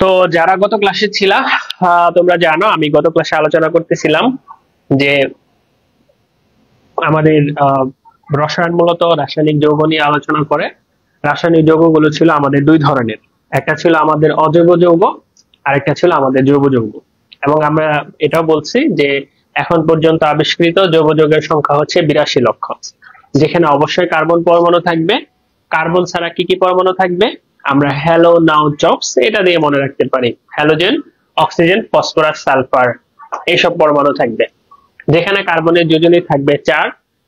তো যারা গত ক্লাসে ছিলা, তোমরা জানো আমি গত ক্লাসে আলোচনা করতেছিলাম যে আমাদের রসায়ন মূলত রাসায়নিক যৌগ নিয়ে আলোচনা করে। রাসায়নিক যৌগগুলো ছিল আমাদের দুই ধরনের, একটা ছিল আমাদের অজৈব যৌগ, আরেকটা ছিল আমাদের জৈব যৌগ। এবং আমরা এটাও বলছি যে এখন পর্যন্ত আবিষ্কৃত জৈব যৌগের সংখ্যা হচ্ছে 82 লক্ষ, যেখানে অবশ্যই কার্বন পরমাণু থাকবে। কার্বন ছাড়া কি কি পরমাণু থাকবে? আমরা হ্যালো নাও চক্স এটা দিয়ে মনে রাখতে পারি, হ্যালোজেন, অক্সিজেন, ফসফরাস, সালফার, এইসব পরমাণু থাকবে। যেখানে কার্বনের যোজনী থাকবে 4,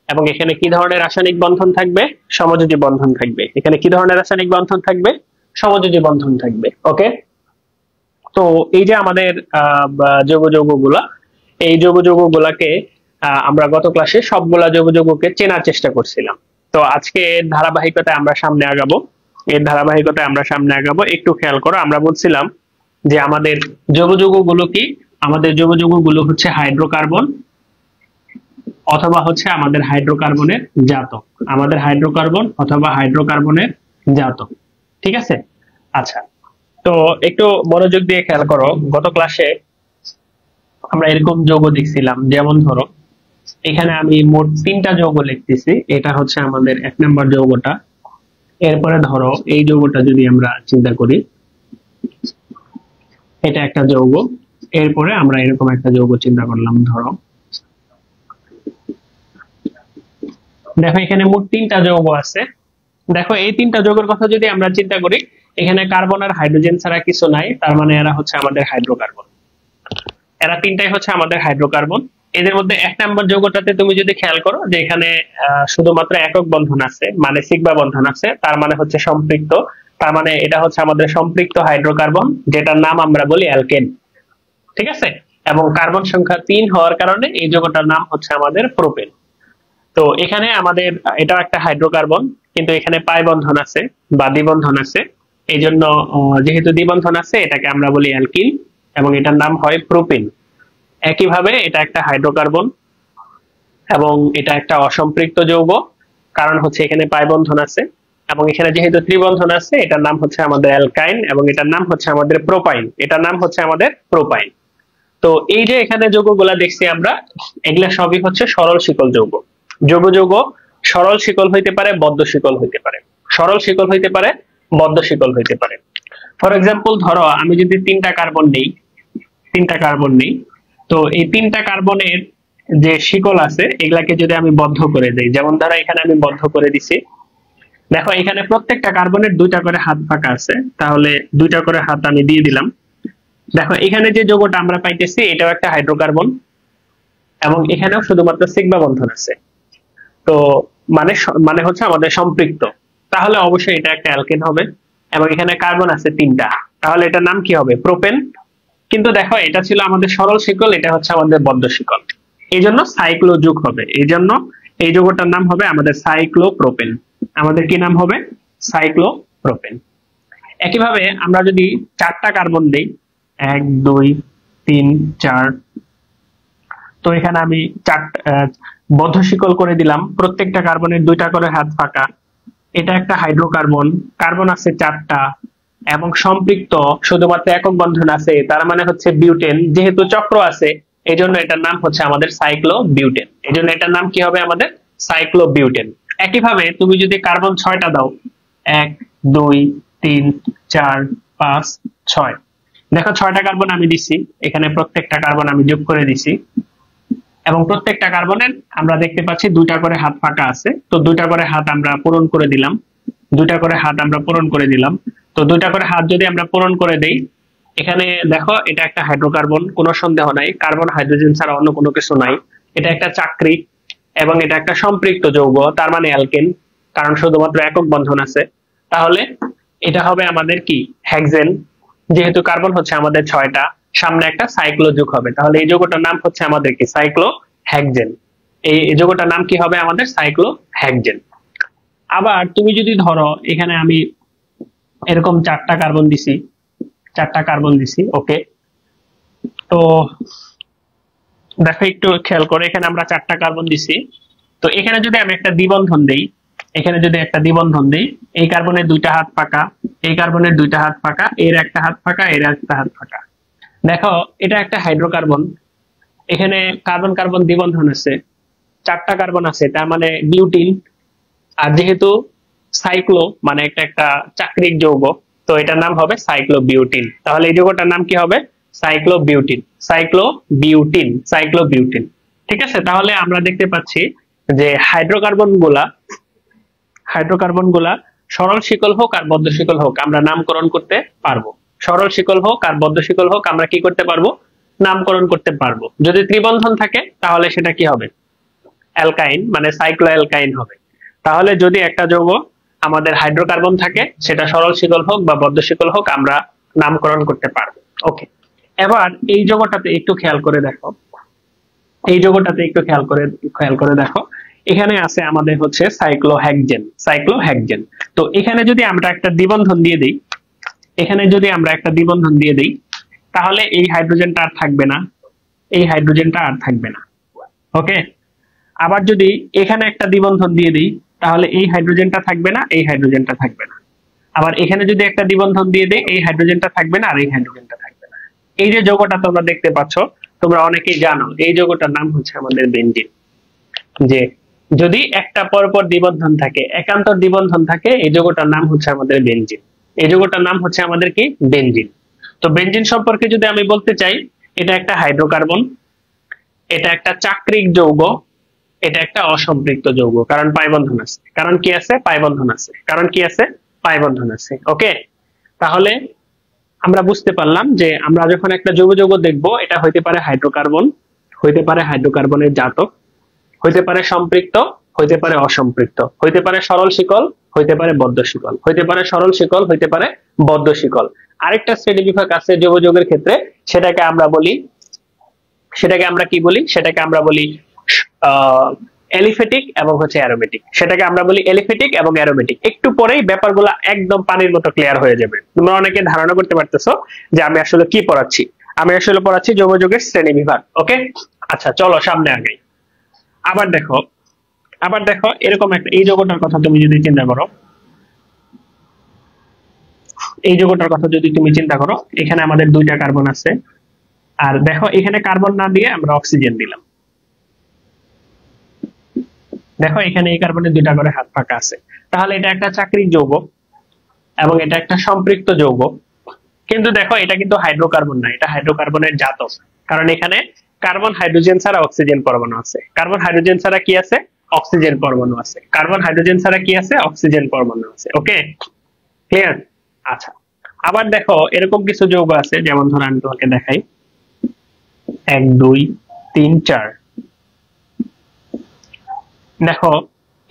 এবং এখানে কি ধরনের রাসায়নিক বন্ধন থাকবে? সমযোজী বন্ধন থাকবে। এখানে কি ধরনের রাসায়নিক বন্ধন থাকবে? সমযোজী বন্ধন থাকবে। ওকে, তো এই যে আমাদের জৈব যৌগগুলা, এই জৈব যৌগগুলাকে আমরা গত ক্লাসে সবগুলা জৈব যৌগকে চেনার চেষ্টা করছিলাম। তো আজকে ধারাবাহিকতায় আমরা সামনে আগাবো, একটু খেয়াল করো। আমরা বলছিলাম যে আমাদের জৈব যৌগগুলো কি? আমাদের জৈব যৌগগুলো হচ্ছে হাইড্রোকার্বন অথবা হচ্ছে আমাদের হাইড্রোকার্বনের জাতক, জাতক। ঠিক আছে, আচ্ছা। তো একটু মনোযোগ দিয়ে খেয়াল করো, গত ক্লাসে আমরা এরকম যৌগ দেখছিলাম, যেমন ধরো এখানে আমি মোট 3টা যৌগ লিখতেছি। এটা হচ্ছে আমাদের 1 নম্বর যৌগটা। এরপরে ধরো এই যৌগটা যদি আমরা চিন্তা করি, এটা একটা যৌগ। এরপরে আমরা এরকম একটা যৌগ চিন্তা করলাম। ধরো দেখো এখানে মোট 3টা যৌগ আছে। দেখো এই 3টা যৌগের কথা যদি আমরা চিন্তা করি, এখানে কার্বন আর হাইড্রোজেন ছাড়া কিছু নাই, তার মানে এরা হচ্ছে আমাদের হাইড্রোকার্বন। এরা 3টাই হচ্ছে আমাদের হাইড্রোকার্বন। এদের মধ্যে 1 নম্বর যৌগটাতে তুমি যদি খেয়াল করো যে এখানে শুধুমাত্র একক বন্ধন আছে, মানে সিগমা বন্ধন আছে, তার মানে হচ্ছে সম্পৃক্ত। তার মানে এটা হচ্ছে আমাদের সম্পৃক্ত হাইড্রোকার্বন, যেটার নাম আমরা বলি অ্যালকেন। ঠিক আছে, এবং কার্বন সংখ্যা 3 হওয়ার কারণে এই যৌগটার নাম হচ্ছে আমাদের প্রোপেন। তো এখানে আমাদের এটাও একটা হাইড্রোকার্বন, কিন্তু এখানে পাই বন্ধন আছে বা দ্বিবন্ধন আছে। এই জন্য যেহেতু দ্বিবন্ধন আছে, এটাকে আমরা বলি অ্যালকিন, এবং এটার নাম হয় প্রোপিন। একইভাবে এটা একটা হাইড্রোকার্বন এবং এটা একটা অসম্পৃক্ত যৌগ, কারণ হচ্ছে এখানে পাই বন্ধন আছে, এবং এখানে যেহেতু ত্রিবন্ধন আছে, এটার নাম হচ্ছে আমাদের অ্যালকাইন, এবং এটার নাম হচ্ছে আমাদের প্রোপাইন। তো এই যে এখানে যৌগগুলা দেখছি আমরা, এগুলা সবই হচ্ছে সরল শিকল যৌগ। জৈব যৌগ সরল শিকল হইতে পারে, বদ্ধ শিকল হইতে পারে। সরল শিকল হইতে পারে, বদ্ধ শিকল হইতে পারে। ফর এক্সাম্পল, ধরো আমি যদি 3টা কার্বন নেই, তো এই 3টা কার্বনের যে শিকল আছে এগুলাকে যদি আমি বদ্ধ করে দেই, যেমন ধরো এখানে আমি বদ্ধ করে দিছি। দেখো এখানে প্রত্যেকটা কার্বনের 2টা করে হাত ফাঁকা আছে, তাহলে 2টা করে হাত আমি দিয়ে দিলাম। দেখো এখানে যে যৌগটা আমরা পাইতেছি এটাও একটা হাইড্রোকার্বন, এবং এখানেও শুধুমাত্র সিগমা বন্ধন আছে। তো মানে হচ্ছে আমাদের সম্পৃক্ত, তাহলে অবশ্যই এটা একটা অ্যালকেন হবে। এবং এখানে কার্বন আছে 3টা, তাহলে এটার নাম কি হবে? প্রোপেন। কিন্তু দেখো এটা ছিল আমাদের সরল শিকল, এটা হচ্ছে আমাদের বদ্ধ শিকল, এই জন্য সাইক্লো যুগ হবে। এই জন্য এই যৌগটার নাম হবে আমাদের সাইক্লোপ্রোপেন। আমাদের কি নাম হবে? সাইক্লোপ্রোপেন। একইভাবে আমরা যদি 4টা কার্বন দেই, 1 2 3 4, তো এখানে আমি বদ্ধ শিকল করে দিলাম, প্রত্যেকটা কার্বনের 2টা করে হাত ফাঁকা। এটা একটা হাইড্রোকার্বন, কার্বন আছে 4টা, এবং সম্পৃক্ত শুধুমাত্র একক বন্ধন আছে, তার মানে হচ্ছে বিউটেন। যেহেতু চক্র আছে, এই জন্য এটার নাম হচ্ছে আমাদের সাইক্লোবিউটেন। এই জন্য এটার নাম কি হবে? আমাদের সাইক্লোবিউটেন। একইভাবে তুমি যদি কার্বন 6টা দাও, 1 2 3 4 5 6, দেখো 6টা কার্বন আমি দিছি, এখানে প্রত্যেকটা কার্বন আমি যোগ করে দিছি, এবং প্রত্যেকটা কার্বনের আমরা দেখতে পাচ্ছি 2টা করে হাত ফাঁকা আছে। তো 2টা করে হাত আমরা পূরণ করে দিলাম, তো 2টা করে হাত যদি আমরা পূরণ করে দেই, এখানে দেখো এটা একটা হাইড্রোকার্বন, কোনো সন্দেহ নাই, কার্বন হাইড্রোজেন ছাড়া অন্য কোনো কিছু নাই। এটা একটা চাকরিক, এবং এটা একটা সম্পৃক্ত যৌগ, তার মানে অ্যালকেন, কারণ শুধুমাত্র একক বন্ধন আছে। তাহলে এটা হবে আমাদের কি? হেক্সেন। যেহেতু কার্বন হচ্ছে আমাদের 6টা, সামনে একটা সাইক্লো যুগ হবে, তাহলে এই যৌগটার নাম হচ্ছে আমাদের কি? সাইক্লোহেক্সেন। এই যৌগটার নাম কি হবে? আমাদের সাইক্লোহেক্সেন। আবার তুমি যদি ধরো এখানে আমি এরকম 4টা কার্বন দিছি, ওকে। তো দেখো একটু খেয়াল করে, এখানে আমরা 4টা কার্বন দিছি। তো এখানে যদি আমি একটা দ্বিবন্ধন দেই, এই কার্বনের 2টা হাত ফাঁকা, এই কার্বনের দুইটা হাত ফাঁকা, এর একটা হাত ফাঁকা, এর একটা হাত ফাঁকা। দেখো এটা একটা হাইড্রোকার্বন, এখানে কার্বন কার্বন দ্বিবন্ধন আছে, 4টা কার্বন আছে, তার মানে বিউটিন। আর যেহেতু সাইক্লো মানে একটা একটা চাক্রিক যৌগ, তো এটার নাম হবে সাইক্লোবিউটিন। তাহলে এই যৌগটার নাম কি হবে? সাইক্লোবিউটিন, সাইক্লোবিউটিন, সাইক্লোবিউটিন। ঠিক আছে, তাহলে আমরা দেখতে পাচ্ছি যে হাইড্রোকার্বন গুলা সরল শিকল হোক আর বদ্ধ শিকল হোক আমরা নামকরণ করতে পারবো। সরল শিকল হোক আর বদ্ধ শিকল হোক আমরা কি করতে পারবো? নামকরণ করতে পারবো। যদি ত্রিবন্ধন থাকে তাহলে সেটা কি হবে? অ্যালকাইন, মানে সাইক্লো অ্যালকাইন হবে। তাহলে যদি একটা যৌগ আমাদের হাইড্রোকার্বন থাকে, সেটা সরল শিকল হোক বা বদ্ধ শিকল হোক আমরা নামকরণ করতে পারবো। ওকে, এবার এই যৌগটাতে একটু খেয়াল করে দেখো, এই যৌগটাতে একটু খেয়াল করে দেখো, এখানে আছে আমাদের হচ্ছে সাইক্লোহেক্সেন, সাইক্লোহেক্সেন। তো এখানে যদি আমরা একটা দ্বিবন্ধন দিয়ে দিই, এখানে যদি আমরা একটা দ্বিবন্ধন দিয়ে দিই, তাহলে এই হাইড্রোজেনটা আর থাকবে না, এই হাইড্রোজেনটা আর থাকবে না। ওকে, আবার যদি এখানে একটা দ্বিবন্ধন দিয়ে দিই, তাহলে এই হাইড্রোজেনটা থাকবে না, এই হাইড্রোজেনটা থাকবে না। আবার এখানে যদি একটা দ্বিবন্ধন দিয়ে দিই, এই হাইড্রোজেনটা থাকবে না আর এই হাইড্রোজেনটা থাকবে না। এই যে যৌগটা তোমরা দেখতে পাচ্ছ, তোমরা অনেকেই জানো এই যৌগটার নাম হচ্ছে আমাদের বেনজিন। যে যদি একটা পরপর দ্বিবন্ধন থাকে, একান্তর দ্বিবন্ধন থাকে, এই যৌগটার নাম হচ্ছে আমাদের বেনজিন। এই যৌগটার নাম হচ্ছে আমাদের কি? বেনজিন। তো বেনজিন সম্পর্কে যদি আমি বলতে চাই, এটা একটা হাইড্রোকার্বন, এটা একটা চাক্রিক যৌগ, এটা একটা অসম্পৃক্ত যৌগ। কারণ পাই বন্ধন আছে, কারণ কি আছে? পাই বন্ধন আছে, কারণ কি আছে? পাই বন্ধন আছে। ওকে, তাহলে আমরা বুঝতে পারলাম যে আমরা যখন একটা যৌগ দেখব, এটা হইতে পারে হাইড্রোকার্বন, হইতে পারে হাইড্রোকার্বনের জাতক, হইতে পারে সম্পৃক্ত, হইতে পারে অসম্পৃক্ত, হইতে পারে সরল শিকল, হইতে পারে বদ্ধ শিকল, হইতে পারে সরল শিকল, হইতে পারে বদ্ধ শিকল। আরেকটা শ্রেণী বিভাগ আছে যৌগের ক্ষেত্রে, সেটাকে আমরা বলি, সেটাকে আমরা কি বলি? সেটাকে আমরা বলি এলিফেটিক এবং হচ্ছে অ্যারোমেটিক। সেটাকে আমরা বলি এলিফেটিক এবং অ্যারোমেটিক। একটু পরেই ব্যাপারগুলো একদম পানির মতো ক্লিয়ার হয়ে যাবে। তোমরা অনেকে ধারণা করতে পারতেছো যে আমি আসলে কি পড়াচ্ছি। আমি আসলে পড়াচ্ছি যৌগের শ্রেণী বিভাগ। ওকে, আচ্ছা চলো সামনে আগাই। আবার দেখো এরকম একটা, এই যৌগটার কথা তুমি যদি চিন্তা করো, এই যৌগটার কথা যদি তুমি চিন্তা করো, এখানে আমাদের দুইটা কার্বন আছে, আর দেখো এখানে কার্বন না দিয়ে আমরা অক্সিজেন দিলাম। দেখো এখানে এই কার্বনের দুইটা করে হাত ফাঁকা আছে, তাহলে এটা একটা চাক্রিক যৌগ এবং এটা একটা সম্পৃক্ত যৌগ। কিন্তু দেখো এটা কিন্তু হাইড্রোকার্বন না, এটা হাইড্রোকার্বনের জাতক। কারণ এখানে কার্বন হাইড্রোজেন ছাড়া অক্সিজেন পরমাণু আছে, কার্বন হাইড্রোজেন ছাড়া কি আছে? অক্সিজেন পরমাণু আছে, কার্বন হাইড্রোজেন ছাড়া কি আছে? অক্সিজেন পরমাণু আছে। ওকে, ক্লিয়ার? আচ্ছা, আবার দেখো এরকম কিছু যৌগ আছে, যেমন ধরো আমি তোমাকে দেখাই, 1 2 3 4। দেখো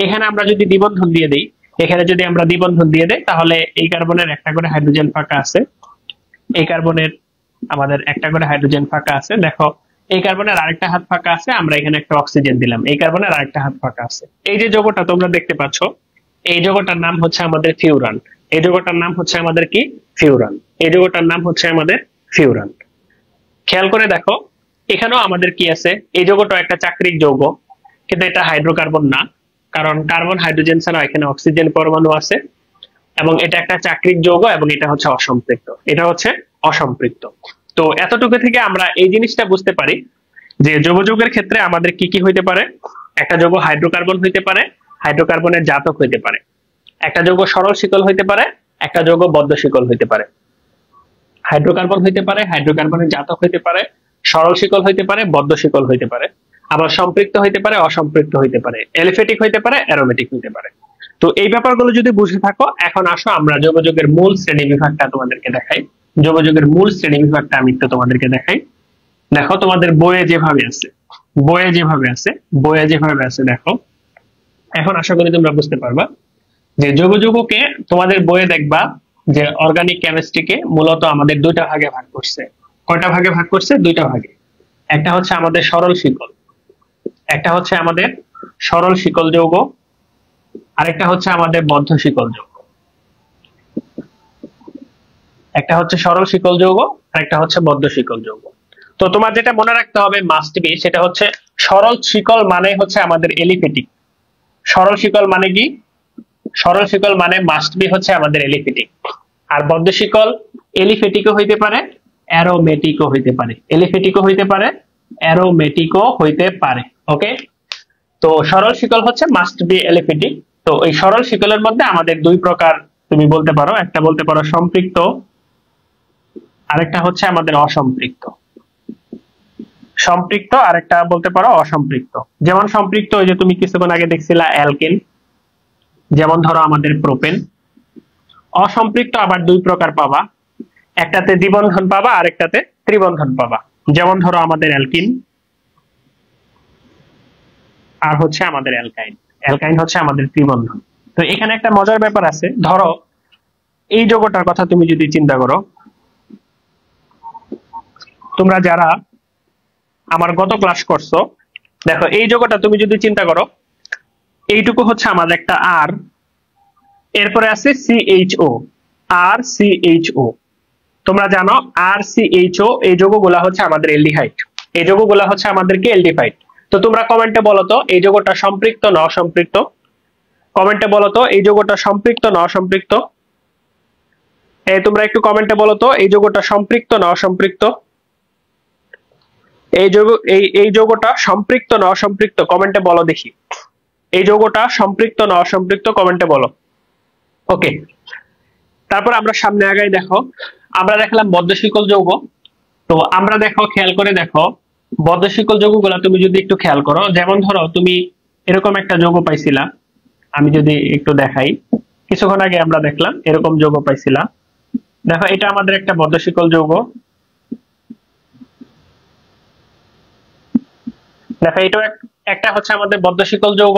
এখানে আমরা যদি দ্বিবন্ধন দিয়ে দিই, এখানে যদি আমরা দ্বিবন্ধন দিয়ে দেই, তাহলে এই কার্বনের একটা করে হাইড্রোজেন ফাঁকা আছে, এই কার্বনের আমাদের একটা করে হাইড্রোজেন ফাঁকা আছে। দেখো এই কার্বনের আরেকটা হাত ফাঁকা আছে, আমরা এখানে একটা অক্সিজেন দিলাম, এই কার্বনের আরেকটা হাত ফাঁকা আছে। এই যে যৌগটা তোমরা দেখতে পাচ্ছ, এই যৌগটার নাম হচ্ছে আমাদের ফিউরান। এই যৌগটার নাম হচ্ছে আমাদের কি? ফিউরান। এই যৌগটার নাম হচ্ছে আমাদের ফিউরান। খেয়াল করে দেখো এখানেও আমাদের কি আছে? এই যৌগটা একটা চাক্রিক যৌগ, কিন্তু এটা হাইড্রোকার্বন না, কারণ কার্বন হাইড্রোজেন ছাড়া এখানে অক্সিজেন পরমাণু আছে, এবং এটা একটা চাক্রিক যৌগ এবং এটা হচ্ছে অসম্পৃক্ত, এটা হচ্ছে অসম্পৃক্ত। তো এতটুকু থেকে আমরা এই জিনিসটা বুঝতে পারি যে যৌগের ক্ষেত্রে আমাদের কি কি হইতে পারে। একটা যৌগ হাইড্রোকার্বন হইতে পারে, হাইড্রোকার্বনের জাতক হইতে পারে। একটা যৌগ সরল শিকল হইতে পারে, একটা যৌগ বদ্ধ শিকল হইতে পারে। হাইড্রোকার্বন হইতে পারে, হাইড্রোকার্বনের জাতক হইতে পারে, সরল শিকল হইতে পারে, বদ্ধ শিকল হইতে পারে, আবার সম্পৃক্ত হইতে পারে, অসম্পৃক্ত হইতে পারে, এলিফেটিক হইতে পারে, অ্যারোমেটিক হইতে পারে। তো এই ব্যাপারগুলো যদি বুঝে থাকো, এখন আসো আমরা যৌগের মূল শ্রেণী বিভাগটা তোমাদেরকে দেখাই। যৌগের মূল শ্রেণী বিভাগটা আমি একটু তোমাদেরকে দেখাই। দেখো তোমাদের বইয়ে যেভাবে আছে, বইয়ে যেভাবে আছে, বইয়ে যেভাবে আছে, দেখো এখন আশা করি তোমরা বুঝতে পারবা যে যৌগকে তোমাদের বইয়ে দেখবা যে অর্গানিক কেমিস্ট্রিকে মূলত আমাদের দুইটা ভাগে ভাগ করছে। কয়টা ভাগে ভাগ করছে? দুইটা ভাগে। একটা হচ্ছে আমাদের সরল শিকল, একটা হচ্ছে আমাদের সরল শিকল যৌগ, আরেকটা হচ্ছে আমাদের বদ্ধ শিকল যৌগ। একটা হচ্ছে সরল শিকল যৌগ, আরেকটা হচ্ছে বদ্ধ শিকল যৌগ। তো তোমার যেটা মনে রাখতে হবে মাস্ট বি, সেটা হচ্ছে সরল শিকল মানে হচ্ছে আমাদের এলিফেটিক। সরল শিকল মানে কি? সরল শিকল মানে মাস্ট বি হচ্ছে আমাদের এলিফেটিক। আর বদ্ধ শিকল এলিফেটিকও হইতে পারে, অ্যারোমেটিকও হইতে পারে, এলিফেটিকও হইতে পারে, অ্যারোমেটিকও হইতে পারে। ওকে, তো সরল শিকল হচ্ছে মাস্ট বি এলিফেটিক। তো এই সরল শিকলের মধ্যে আমাদের দুই প্রকার তুমি বলতে পারো, একটা বলতে পারো সম্পৃক্ত, আরেকটা হচ্ছে আমাদের অসম্পৃক্ত। সম্পৃক্ত আরেকটা বলতে পারো অসম্পৃক্ত। যেমন সম্পৃক্ত ওই যে তুমি কিছুক্ষণ আগে দেখছিলা অ্যালকেন, যেমন ধরো আমাদের প্রোপেন। অসম্পৃক্ত আবার দুই প্রকার পাবা, একটাতে দ্বিবন্ধন পাবা আরেকটাতে ত্রিবন্ধন পাবা। যেমন ধরো আমাদের অ্যালকিন আর হচ্ছে আমাদের অ্যালকাইন। অ্যালকাইন হচ্ছে আমাদের ত্রিবন্ধন। তো এখানে একটা মজার ব্যাপার আছে, ধরো এই যৌগটার কথা তুমি যদি চিন্তা করো, তোমরা যারা আমার গত ক্লাস করছো, দেখো এই যৌগটা তুমি যদি চিন্তা করো, এইটুকু হচ্ছে আমাদের একটা আর, এরপরে আছে সিএইচও, আর সিএইচও। তোমরা জানো আর সিএইচও এই যৌগগুলা হচ্ছে আমাদের এলডিহাইড, এই যৌগগুলা হচ্ছে আমাদেরকে এলডিহাইড। তো তোমরা কমেন্টে বলো তো এই যৌগটা সম্পৃক্ত না অসম্পৃক্ত? কমেন্টে বলো তো এই যৌগটা সম্পৃক্ত না অসম্পৃক্ত? তোমরা একটু কমেন্টে বলো তো এই যৌগটা সম্পৃক্ত না অসম্পৃক্ত? এই যৌগটা সম্পৃক্ত না অসম্পৃক্ত? কমেন্টে বলো দেখি, এই যৌগটা সম্পৃক্ত না অসম্পৃক্ত? কমেন্টে বলো। ওকে, তারপর আমরা সামনে আগাই। দেখো আমরা দেখলাম বদ্ধ শিকল যৌগ। তো আমরা দেখো, খেয়াল করে দেখো বদ্ধ শিকল যৌগগুলা তুমি যদি একটু খেয়াল করো, যেমন ধরো তুমি এরকম একটা যৌগ পাইছিলা, আমি যদি একটু দেখাই, কিছুক্ষণ আগে আমরা দেখলাম এরকম যৌগ পাইছিলাম। দেখো এটা আমাদের একটা বদ্ধ শিকল যৌগ। দেখো এটা একটা হচ্ছে আমাদের বদ্ধ শিকল যৌগ।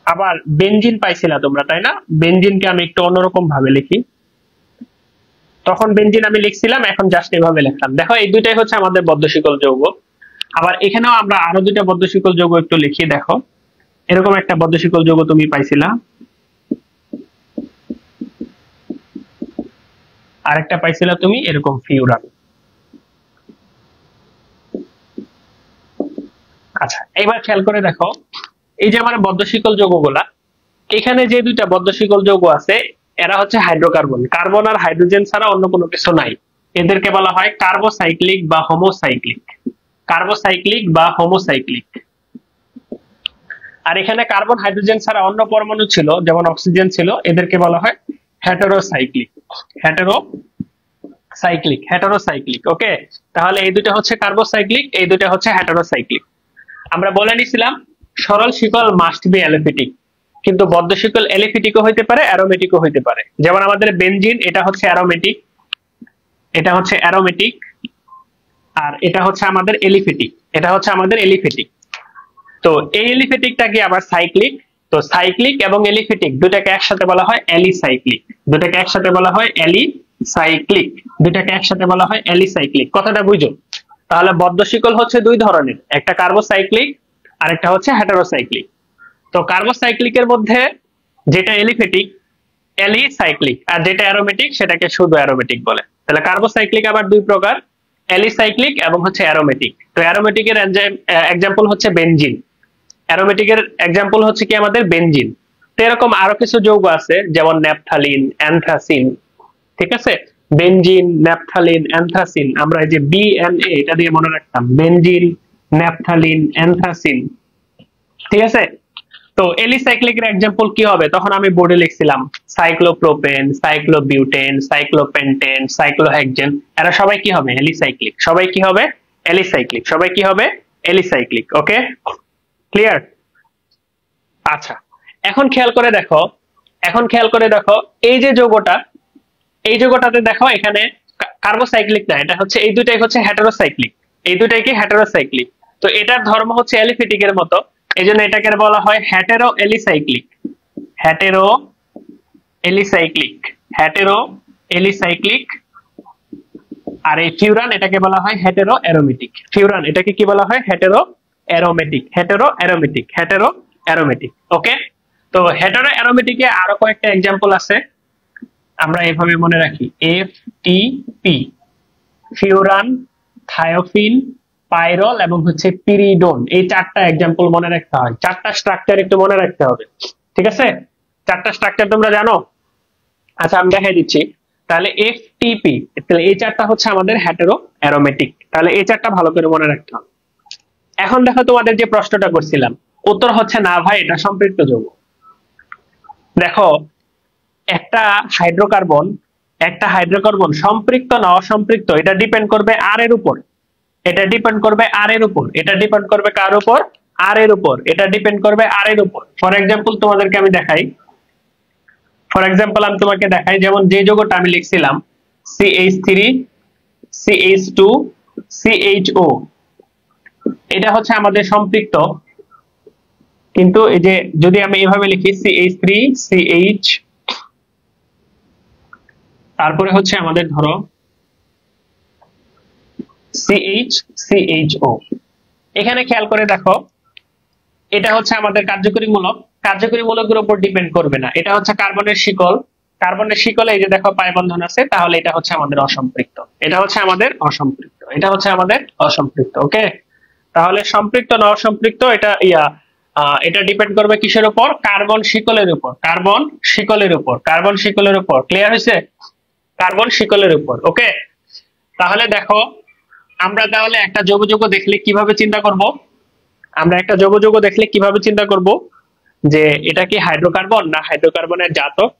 আবার বেনজিন পাইছিলা তোমরা, তাই না? বেনজিনকে আমি একটু অন্যরকম ভাবে লিখি, তখন বেনজিন আমি লিখছিলাম, এখন জাস্ট এভাবে লিখলাম। দেখো এই দুইটাই হচ্ছে আমাদের বদ্ধ শিকল যৌগ। আবার এখানেও আমরা আরো দুইটা বদ্ধ শিকল যৌগ একটু লিখি। দেখো এরকম একটা বদ্ধ শিকল যৌগ তুমি পাইছিলা, আরেকটা পাইছিলা তুমি এরকম ফিউরান। আচ্ছা, এবার খেয়াল করে দেখো এই যে আমার বদ্ধ শিকল যৌগগুলা, এখানে যে দুইটা বদ্ধ শিকল যৌগ আছে এরা হচ্ছে হাইড্রোকার্বন। কার্বন আর হাইড্রোজেন ছাড়া অন্য কোনো কিছু নাই। এদেরকে বলা হয় কার্বোসাইক্লিক বা হোমোসাইক্লিক। কার্বোসাইক্লিক বা হোমোসাইক্লিক। আর এখানে কার্বন হাইড্রোজেন ছাড়া অন্য পরমাণু ছিল, যেমন অক্সিজেন ছিল, এদেরকে বলা হয় হেটেরোসাইক্লিক। Heterocyclic, heterocyclic. ওকে, তাহলে এই দুটো হচ্ছে কার্বোসাইক্লিক, এই দুটো হচ্ছে হেটেরোসাইক্লিক। আমরা বলে নিছিলাম সরল শিকল মাস্ট বি অ্যালোফিটিক, কিন্তু বদ্ধ শিকল এলিফিটিকও হইতে পারে, অ্যারোমেটিকও হইতে পারে। যেমন আমাদের বেনজিন, এটা হচ্ছে অ্যারোমেটিক, এটা হচ্ছে অ্যারোমেটিক, আর এটা হচ্ছে আমাদের এলিফেটিক, এটা হচ্ছে আমাদের এলিফেটিক। তো এই এলিফেটিকটাকে আবার সাইক্লিক। তো সাইক্লিক এবং এলিফেটিক দুটাকে একসাথে বলা হয় অ্যালিসাইক্লিক। দুটাকে একসাথে বলা হয় অ্যালিসাইক্লিক। দুটাকে একসাথে বলা হয় অ্যালিসাইক্লিক। কথাটা বুঝো? তাহলে বদ্ধ শিকল হচ্ছে দুই ধরনের, একটা কার্বোসাইক্লিক আর একটা হচ্ছে হেটেরোসাইক্লিক। তো কার্বোসাইক্লিকের মধ্যে যেটা এলিফেটিক অ্যালিসাইক্লিক, আর যেটা অ্যারোমেটিক সেটাকে শুধু অ্যারোমেটিক বলে। তাহলে কার্বোসাইক্লিক আবার দুই প্রকার, অ্যালিসাইক্লিক এবং হচ্ছে অ্যারোমেটিক। তো অ্যারোমেটিকের এক্সাম্পল হচ্ছে বেনজিন, অ্যারোমেটিকের এক্সাম্পল হচ্ছে কি আমাদের বেনজিন। তো এরকম আরো কিছু যৌগ আছে, যেমন ন্যাপথালিন, অ্যানথ্রাসিন। ঠিক আছে, বেনজিন, ন্যাপথালিন, অ্যানথ্রাসিন, আমরা এই যে বিএনএ এটা দিয়ে মনে রাখতাম, বেনজিন, ন্যাপথালিন, অ্যানথ্রাসিন। ঠিক আছে, তো এলিসাইক্লিকের एग्जांपल কি হবে? তখন আমি বোর্ডে লিখছিলাম সাইক্লোপ্রোপেন, সাইক্লোবিউটেন, সাইক্লোপেন্টেন, সাইক্লোহেক্সেন। এরা সবাই কি হবে? এলিসাইক্লিক। সবাই কি হবে? এলিসাইক্লিক। সবাই কি হবে? এলিসাইক্লিক। ওকে, ক্লিয়ার? আচ্ছা, এখন খেয়াল করে দেখো, এখন খেয়াল করে দেখো এই যে যৌগটা, এই যৌগটাতে দেখো এখানে কার্বোসাইক্লিক না, এটা হচ্ছে এই দুটাই হচ্ছে হেটেরোসাইক্লিক। এই দুটাই কি হেটেরোসাইক্লিক। তো এটার ধর্ম হচ্ছে এলিফেটিকের মতো, এইজন্য এটাকে বলা হয় hetero alicyclic. Hetero alicyclic, hetero alicyclic. আর এই ফিউরান এটাকে বলা হয় হেটেরো অ্যারোমেটিক। ফিউরান এটাকে কি বলা হয়? Hetero aromatic. Hetero aromatic, hetero aromatic. Okay, তো হেটেরো অ্যারোমেটিকে আরো কয়েকটা एग्जांपल আছে, আমরা এভাবে মনে রাখি, এফটিপি, ফিউরান, থায়োফিন, পাইরল এবং হচ্ছে পিরিডোন। এই চারটা एग्जांपल মনে রাখতে হয়, চারটা স্ট্রাকচার একটু মনে রাখতে হবে। ঠিক আছে, চারটা স্ট্রাকচার তোমরা জানো? আচ্ছা আমি দেখাই দিচ্ছি। তাহলে এফটিপি, তাহলে এই চারটা হচ্ছে আমাদের হেটেরো অ্যারোমেটিক। তাহলে এই চারটা ভালো করে মনে রাখতে হবে। এখন দেখো তোমাদের যে প্রশ্নটা করছিলাম, উত্তর হচ্ছে না ভাই, এটা সম্পৃক্ত যৌগ। দেখো একটা হাইড্রোকার্বন সম্পৃক্ত না অসম্পৃক্ত এটা ডিপেন্ড করবে আর এর উপর, এটা ডিপেন্ড করবে আর এর উপর, এটা ডিপেন্ড করবে কার উপর? আর এর উপর, এটা ডিপেন্ড করবে আর এর উপর। ফর এক্সাম্পল তোমাদেরকে আমি দেখাই, আমি তোমাকে দেখাই, যেমন যে যৌগটা আমি লিখছিলাম CH3 CH2 CHO, এটা হচ্ছে আমাদের সম্পৃক্ত। কিন্তু এই যে যদি আমি এভাবে লিখি CH3 CH, তারপরে হচ্ছে আমাদের ধরো CH CHO, এখানে খেয়াল করে দেখো এটা হচ্ছে আমাদের কার্যকরী মূলক। কার্যকরী মূলকের উপর ডিপেন্ড করবে না, এটা হচ্ছে কার্বনের শিকল। কার্বনের শিকলে এই যে দেখো পাই বন্ধন আছে, তাহলে এটা হচ্ছে আমাদের অসম্পৃক্ত, এটা হচ্ছে আমাদের অসম্পৃক্ত, এটা হচ্ছে আমাদের অসম্পৃক্ত। ওকে, তাহলে সম্পৃক্ত না অসম্পৃক্ত এটা এটা ডিপেন্ড করবে কিসের উপর? কার্বন শিকলের উপর, কার্বন শিকলের উপর, কার্বন শিকলের উপর। ক্লিয়ার হয়েছে? কার্বন শিকলের উপর। ওকে, তাহলে দেখো আমরা তাহলে একটা যৌগ দেখলে কিভাবে চিন্তা করব? আমরা একটা যৌগ দেখলে কিভাবে চিন্তা করব যে এটা কি হাইড্রোকার্বন না হাইড্রোকার্বনের জাতক,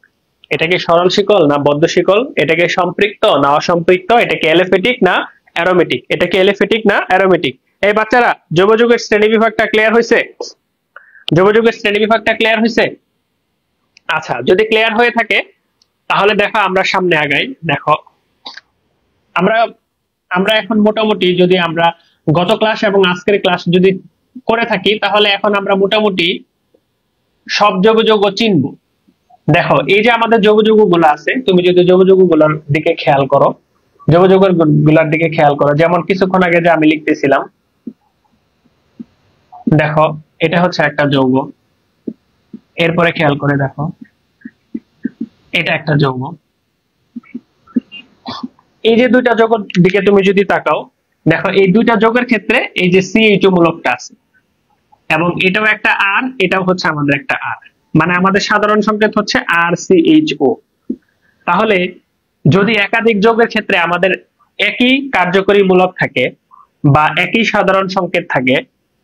এটা কি সরল শিকল না বদ্ধ শিকল, এটা কি সম্পৃক্ত না অসম্পৃক্ত, এটা কি অ্যালিফেটিক না অ্যারোমেটিক, এটা কি অ্যালিফেটিক না অ্যারোমেটিক। এই বাচ্চারা যৌগের শ্রেণী বিভাগটা ক্লিয়ার হয়েছে? যৌগের শ্রেণী বিভাগটা ক্লিয়ার হয়েছে? আচ্ছা, যদি ক্লিয়ার হয়ে থাকে তাহলে দেখো আমরা সামনে আগাই। দেখো আমরা আমরা এখন মোটামুটি যদি আমরা গত ক্লাস এবং আজকের ক্লাস যদি করে থাকি, তাহলে এখন আমরা মোটামুটি সব যৌগ চিনবো। দেখো এই যে আমাদের যৌগ গুলো আছে, তুমি যদি যৌগ গুলোর দিকে খেয়াল করো, যৌগ গুলার দিকে খেয়াল করো, যেমন কিছুক্ষণ আগে যে আমি লিখতেছিলাম, দেখো এটা হচ্ছে একটা যৌগ। এরপরে খেয়াল করে দেখো এটা একটা যৌগ। এই যে দুইটা যৌগের দিকে তুমি যদি তাকাও, দেখো এই দুইটা যৌগের ক্ষেত্রে এই যে CH2 মূলকটা আছে, এবং এটাও একটা আর, এটাও হচ্ছে আমাদের একটা আর, মানে আমাদের সাধারণ সংকেত হচ্ছে RCHO। তাহলে যদি একাধিক যৌগের ক্ষেত্রে আমাদের একই কার্যকরী মূলক থাকে বা একই সাধারণ সংকেত থাকে,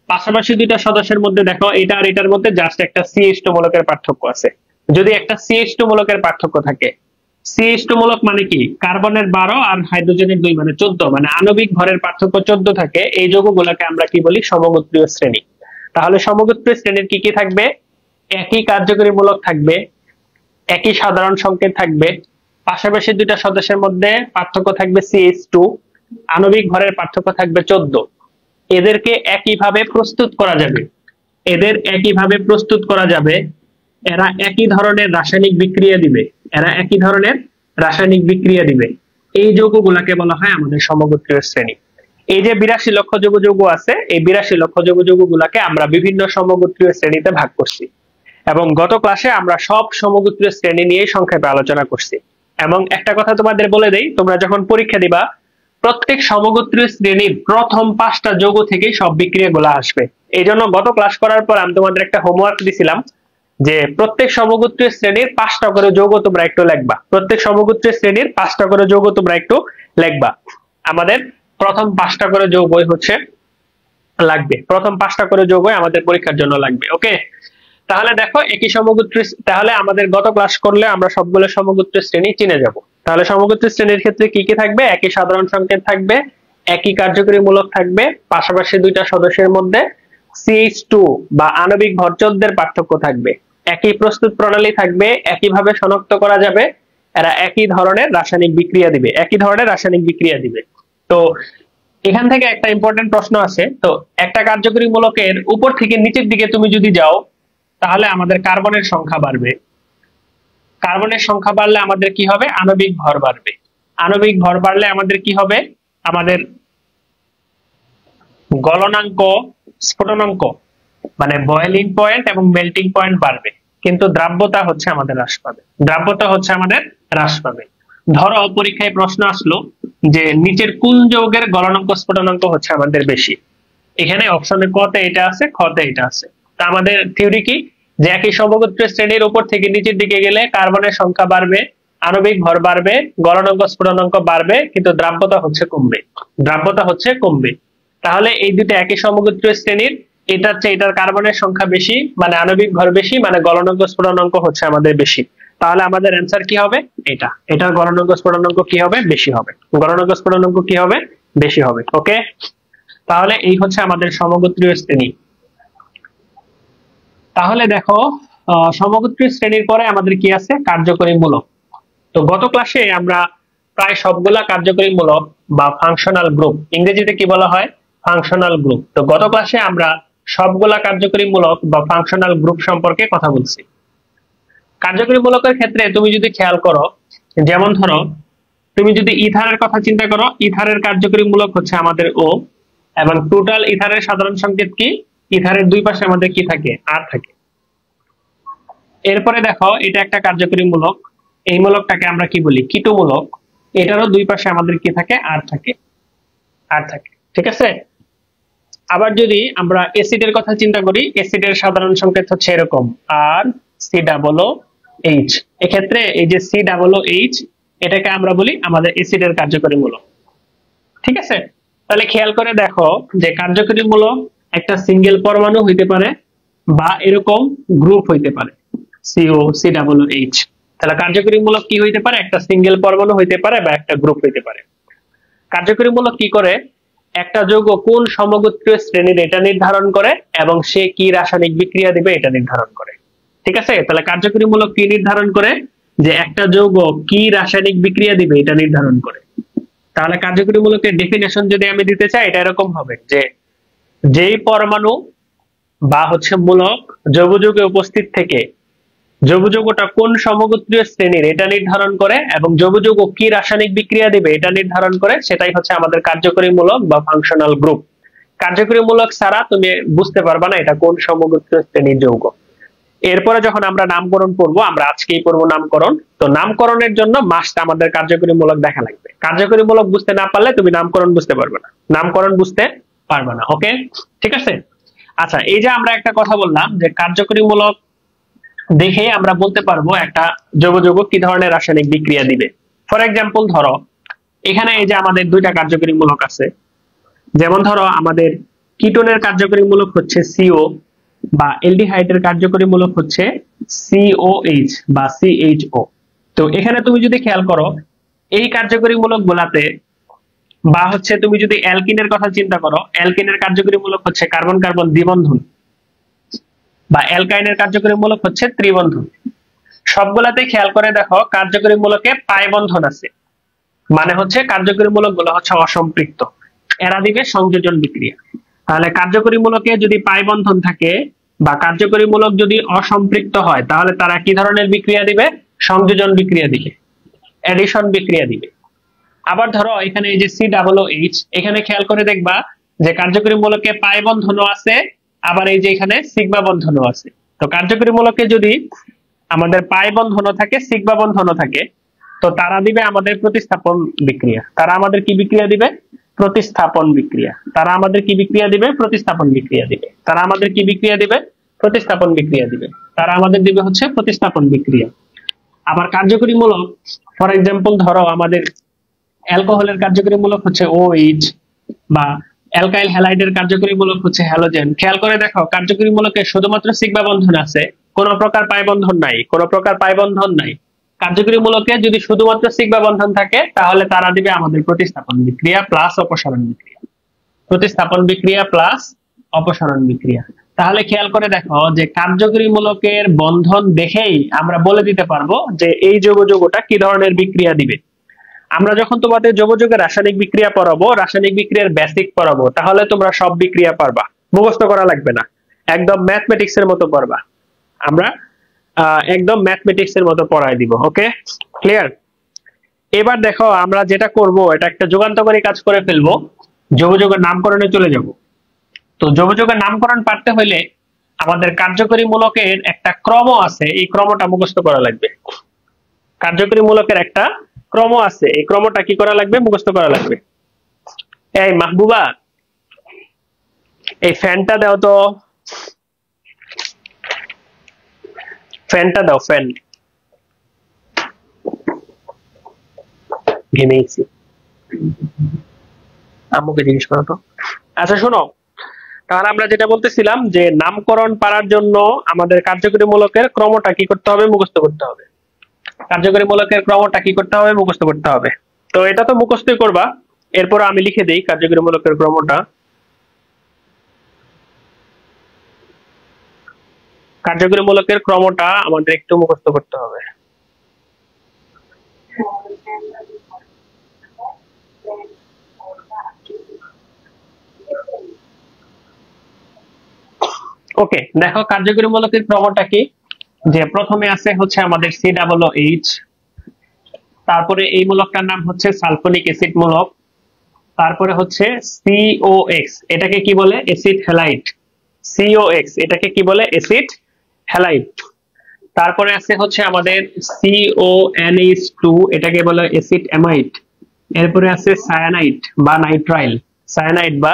পাশাপাশি দুইটা সদস্যের মধ্যে দেখো এটা আর এটার মধ্যে জাস্ট একটা CH2 মূলকের পার্থক্য আছে, যদি একটা CH2 মূলকের পার্থক্য থাকে, CH2 মূলক মানে কি? কার্বনের 12 আর হাইড্রোজেনের 2 মানে 14, মানে আণবিক ভরের পার্থক্য 14 থাকে, এই যৌগগুলোকে আমরা কি বলি? সমগোত্রীয় শ্রেণী। তাহলে সমগোত্রীয় শ্রেণীর কি কি থাকবে? একই কার্যকরী মূলক থাকবে, একই সাধারণ সংকেত থাকবে, পাশাপাশি দুইটা সদস্যের মধ্যে পার্থক্য থাকবে CH2, আণবিক ভরের পার্থক্য থাকবে 14। এদেরকে একইভাবে প্রস্তুত করা যাবে, এদের একইভাবে প্রস্তুত করা যাবে, এরা একই ধরনের রাসায়নিক বিক্রিয়া দিবে, এরা একই ধরনের রাসায়নিক বিক্রিয়া দিবে। এই যৌগগুলোকে বলা হয় আমাদের সমগোত্রীয় শ্রেণী। এই যে 82 লক্ষ যৌগ আছে, এই 82 লক্ষ যৌগগুলোকে আমরা বিভিন্ন সমগোত্রীয় শ্রেণীতে ভাগ করছি, এবং গত ক্লাসে আমরা সব সমগোত্রীয় শ্রেণী নিয়ে সংক্ষেপে আলোচনা করছি। এবং একটা কথা তোমাদের বলে দেই, তোমরা যখন পরীক্ষা দিবা, প্রত্যেক সমগোত্রীয় শ্রেণীর প্রথম 5টা যৌগ থেকেই সব বিক্রিয়াগুলো আসবে। এই জন্য গত ক্লাস করার পর আমি তোমাদের একটা হোমওয়ার্ক দিছিলাম যে প্রত্যেক সমগোত্রীয় শ্রেণীর 5টা করে যৌগ তোমরা একটু লিখবা, প্রত্যেক সমগোত্রীয় শ্রেণীর 5টা করে যৌগ তোমরা একটু লিখবা। আমাদের প্রথম 5টা করে যৌগই হচ্ছে লাগবে, প্রথম 5টা করে যৌগই আমাদের পরীক্ষার জন্য লাগবে। ওকে, তাহলে দেখো একই সমগোত্রী, তাহলে আমাদের গত ক্লাস করলে আমরা সবগুলো সমগোত্রী শ্রেণী চিনে যাব। তাহলে সমগোত্রী শ্রেণীর ক্ষেত্রে কি কি থাকবে? একই সাধারণ সংকেত থাকবে, একই কার্যকরী মূলক থাকবে, পাশাপাশি দুইটা সদস্যের মধ্যে CH2 বা আণবিক ভর 14 পার্থক্য থাকবে, একই প্রস্তুত প্রণালী থাকবে, একইভাবে শনাক্ত করা যাবে, এরা একই ধরনের রাসায়নিক বিক্রিয়া দিবে, একই ধরনের রাসায়নিক বিক্রিয়া দিবে। তো এখান থেকে একটা ইম্পর্টেন্ট প্রশ্ন আছে, তো একটা কার্যকরী মূলকের উপর থেকে নিচের দিকে তুমি যদি যাও, তাহলে আমাদের কার্বনের সংখ্যা বাড়বে, কার্বনের সংখ্যা বাড়লে আমাদের কি হবে? আণবিক ভর বাড়বে, আণবিক ভর বাড়লে আমাদের কি হবে? আমাদের গলনাঙ্ক, স্ফুটনাঙ্ক, মানে বয়েলিং পয়েন্ট এবং মেল্টিং পয়েন্ট বাড়বে, কিন্তু দ্রাব্যতা হচ্ছে আমাদের হ্রাস পাবে, দ্রাব্যতা হচ্ছে আমাদের হ্রাস পাবে। ধরো পরীক্ষায় প্রশ্ন আসলো যে নিচের কোন যৌগের গলনাঙ্ক স্ফুটনাঙ্ক হচ্ছে আমাদের বেশি, এখানে অপশনে ক তে এটা আছে, খ তে এটা আছে। তা আমাদের থিওরি কি? যে একই সমগোত্রীয় শ্রেণীর উপর থেকে নিচের দিকে গেলে কার্বনের সংখ্যা বাড়বে, আণবিক ভর বাড়বে, গলনাঙ্ক স্ফুটনাঙ্ক বাড়বে, কিন্তু দ্রাব্যতা হচ্ছে কমবে। দ্রাব্যতা হচ্ছে কমবে। তাহলে এই দুটো একই সমগোত্রীয় শ্রেণীর, এটার চেয়ে এটার কার্বনের সংখ্যা বেশি, মানে আণবিক ভর বেশি, মানে গলনাঙ্ক স্ফুটনাঙ্ক হচ্ছে আমাদের বেশি। তাহলে আমাদের অ্যান্সার কি হবে? এটা, এটার গলনাঙ্ক স্ফুটনাঙ্ক কি হবে? বেশি হবে। গলনাঙ্ক স্ফুটনাঙ্ক কি হবে? বেশি হবে। ওকে, তাহলে এই হচ্ছে আমাদের সমগোত্রীয় শ্রেণী। তাহলে দেখো, সমগোত্রীয় শ্রেণীর পরে আমাদের কি আছে? কার্যকরী মূলক। তো গত ক্লাসে আমরা প্রায় সবগুলা কার্যকরী মূলক বা ফাংশনাল গ্রুপ, ইংরেজিতে কি বলা হয়? Functional group. তো গত ক্লাসে আমরা সবগুলা কার্যকরী মূলক বা ফাংশনাল গ্রুপ সম্পর্কে কথা বলছি। কার্যকরী মূলকের ক্ষেত্রে তুমি যদি খেয়াল করো, যেমন ধরো তুমি যদি ইথারের কথা চিন্তা করো, ইথারের কার্যকরী মূলক হচ্ছে আমাদের ও, এবং টোটাল ইথারের সাধারণ সংকেত কি? ইথারের দুই পাশে আমাদের কি থাকে? আর থাকে। এরপরে দেখো, এটা একটা কার্যকরী মূলক, এই মূলকটাকে আমরা কি বলি? কিটো মূলক। এটারও দুই পাশে আমাদের কি থাকে? আর থাকে, আর থাকে। ঠিক আছে। আবার যদি আমরা অ্যাসিডের কথা চিন্তা করি, অ্যাসিডের সাধারণ সংকেত হচ্ছে এরকম, আর সি ডাবল ও এইচ। এক্ষেত্রে এই যে সি ডাবল ও এইচ, এটাকে আমরা বলি আমাদের অ্যাসিডের কার্যকরী মূলক। ঠিক আছে। তাহলে খেয়াল করে দেখো যে কার্যকরী মূলক একটা সিঙ্গেল পরমাণু হইতে পারে, বা এরকম গ্রুপ হইতে পারে, CO, C double O H. তাহলে কার্যকরী মূলক কি হইতে পারে? একটা সিঙ্গেল পরমাণু হইতে পারে বা একটা গ্রুপ হইতে পারে। কার্যকরী মূলক কি করে? একটা যৌগ কোন সমগোত্রীয় শ্রেণীর এটা নির্ধারণ করে, এবং সে কি রাসায়নিক বিক্রিয়া দিবে এটা নির্ধারণ করে। ঠিক আছে। তাহলে কার্যকরী মূলক কি নির্ধারণ করে? যে একটা যৌগ কি রাসায়নিক বিক্রিয়া দিবে এটা নির্ধারণ করে। তাহলে কার্যকরী মূলকের ডেফিনেশন যদি আমি দিতে চাই, এটা এরকম হবে যে যেই পরমাণু বা হচ্ছে মূলক জৈব যৌগে উপস্থিত থেকে জৈব যৌগটা কোন সমগোত্রীয় শ্রেণীর এটা নির্ধারণ করে, এবং জৈব যৌগ কি রাসায়নিক বিক্রিয়া দিবে এটা নির্ধারণ করে, সেটাই হচ্ছে আমাদের কার্যকরী মূলক বা ফাংশনাল গ্রুপ। কার্যকরী মূলক ছাড়া তুমি বুঝতে পারবা না এটা কোন সমগোত্রীয় শ্রেণীর যৌগ। এরপরে যখন আমরা নামকরণ করব, আমরা আজকেই করব নামকরণ। তো নামকরণের জন্য মাস্ট আমাদের কার্যকরী মূলক দেখা লাগবে। কার্যকরী মূলক বুঝতে না পারলে তুমি নামকরণ বুঝতে পারবে না, নামকরণ বুঝতে পারবে না। ওকে, ঠিক আছে। আচ্ছা, এই যে আমরা একটা কথা বললাম যে কার্যকরী মূলক দেখে আমরা বলতে পারবো একটা জৈব যৌগ কি ধরনের রাসায়নিক বিক্রিয়া দিবে। ফর এক্সাম্পল ধরো, এখানে এই যে আমাদের দুইটা কার্যকরী মূলক আছে। যেমন ধরো আমাদের কিটোনের কার্যকরী মূলক হচ্ছে সিও, বা এলডিহাইডের কার্যকরী মূলক হচ্ছে সিওএইচ বা সিএইচও। তো এখানে তুমি যদি খেয়াল করো, এই কার্যকরী মূলক গুলাতে, বা হচ্ছে তুমি যদি অ্যালকিনের কথা চিন্তা করো, অ্যালকিনের কার্যকরী মূলক হচ্ছে কার্বন কার্বন দ্বিবন্ধন, বা অ্যালকাইনের কার্যকরী মূলক হচ্ছে ত্রিবন্ধন। সবগুলাতে খেয়াল করে দেখো কার্যকরী মূলকে পাই বন্ধন আছে, মানে হচ্ছে কার্যকরী মূলক গুলো হচ্ছে অসম্পৃক্ত, এরা দিবে সংযোজন বিক্রিয়া। তাহলে কার্যকরী মূলকে যদি পাই বন্ধন থাকে বা কার্যকরী মূলক যদি অসম্পৃক্ত হয়, তাহলে তারা কি ধরনের বিক্রিয়া দিবে? সংযোজন বিক্রিয়া দিবে, এডিশন বিক্রিয়া দিবে। আবার ধরো এখানে এই যে সি ডাবল ও এইচ, এখানে খেয়াল করে দেখবা যে কার্যকরী মূলকে পাই বন্ধনও আছে, আবার এই যে এখানে সিগমা বন্ধনও আছে। তো কার্যকরী মূলকে যদি আমাদের পাই বন্ধনও থাকে, সিগমা বন্ধনও থাকে, তো তারা দিবে আমাদের প্রতিস্থাপন বিক্রিয়া। তারা আমাদের কি বিক্রিয়া দিবে? প্রতিস্থাপন বিক্রিয়া। তারা আমাদের কি বিক্রিয়া দিবে? প্রতিস্থাপন বিক্রিয়া দিবে। তারা আমাদের কি বিক্রিয়া দিবে? প্রতিস্থাপন বিক্রিয়া দিবে। তারা আমাদের দিবে হচ্ছে প্রতিস্থাপন বিক্রিয়া। আবার কার্যকরী মূলক, ফর এক্সাম্পল ধরো আমাদের অ্যালকোহলের কার্যকরী মূলক হচ্ছে OH, বা অ্যালকাইল হ্যালাইডের কার্যকরী মূলক হচ্ছে হ্যালোজেন। খেয়াল করে দেখো কার্যকরী মূলকে শুধুমাত্র সিগমা বন্ধন আছে, কোন প্রকার পাই বন্ধন নাই, কোন প্রকার পাই বন্ধন নাই। কার্যকরী মূলকে যদি শুধুমাত্র সিগমা বন্ধন থাকে, তাহলে তারা দিবে আমাদের প্রতিস্থাপন বিক্রিয়া প্লাস অপসারণ বিক্রিয়া। প্রতিস্থাপন বিক্রিয়া প্লাস অপসারণ বিক্রিয়া। তাহলে খেয়াল করে দেখো যে কার্যকরী মূলকের বন্ধন দেখেই আমরা বলে দিতে পারবো যে এই যৌগ যৌগটা কি ধরনের বিক্রিয়া দিবে। আমরা যখন তোমাদের যৌগ যৌগের রাসায়নিক বিক্রিয়া পড়াবো, রাসায়নিক বিক্রিয়ার বেসিক পড়াবো, তাহলে তোমরা সব বিক্রিয়া পারবা, মুখস্থ করা লাগবে না, একদম ম্যাথমেটিক্স এর মতো পড়বা। আমরা একদম ম্যাথমেটিক্স এর মতো পড়াই দিব। ওকে, ক্লিয়ার। এবার দেখো আমরা যেটা করব, এটা একটা যুগান্তকারী কাজ করে ফেলবো, যৌগ যৌগের নামকরণে চলে যাব। তো যৌগ যৌগের নামকরণ পারতে হইলে আমাদের কার্যকরী মূলকের একটা ক্রম আছে, এই ক্রমটা মুখস্থ করা লাগবে। কার্যকরী মূলকের একটা ক্রম আছে, এই ক্রমটা কি করা লাগবে? মুখস্থ করা লাগবে। এই মাহবুবা, এই ফ্যানটা দাও তো। ফ্যানটা দাও, ফ্যান ঘেমেছি। আম্মুকে জিজ্ঞেস করো তো। আচ্ছা শোনো, তাহলে আমরা যেটা বলতেছিলাম যে নামকরণ পারার জন্য আমাদের কার্যকরী মূলকের ক্রমটা কি করতে হবে, মুখস্থ করতে হবে। কার্যকরী মূলকের ক্রমটা কি করতে হবে, মুখস্থ করতে হবে। তো এটা তো মুখস্থই করবা, এরপর আমি লিখে দিই কার্যকরী মূলকের ক্রমটা। কার্যকরী মূলকের ক্রমটা আমাদের একটু মুখস্থ করতে হবে। ওকে, দেখো কার্যকরী মূলকের ক্রমটা কি, যে প্রথমে আছে হচ্ছে আমাদের COOH, তারপরে এই মূলকটার নাম হচ্ছে সালফোনিক অ্যাসিড মূলক, তারপরে হচ্ছে COX, এটাকে কি বলে, অ্যাসিড হ্যালাইড। COX এটাকে কি বলে, অ্যাসিড হ্যালাইড। তারপরে আছে হচ্ছে আমাদের CONH2, এটাকে বলে অ্যাসিড অ্যামাইড। এরপরে আছে সায়ানাইড বা নাইট্রাইল, সায়ানাইড বা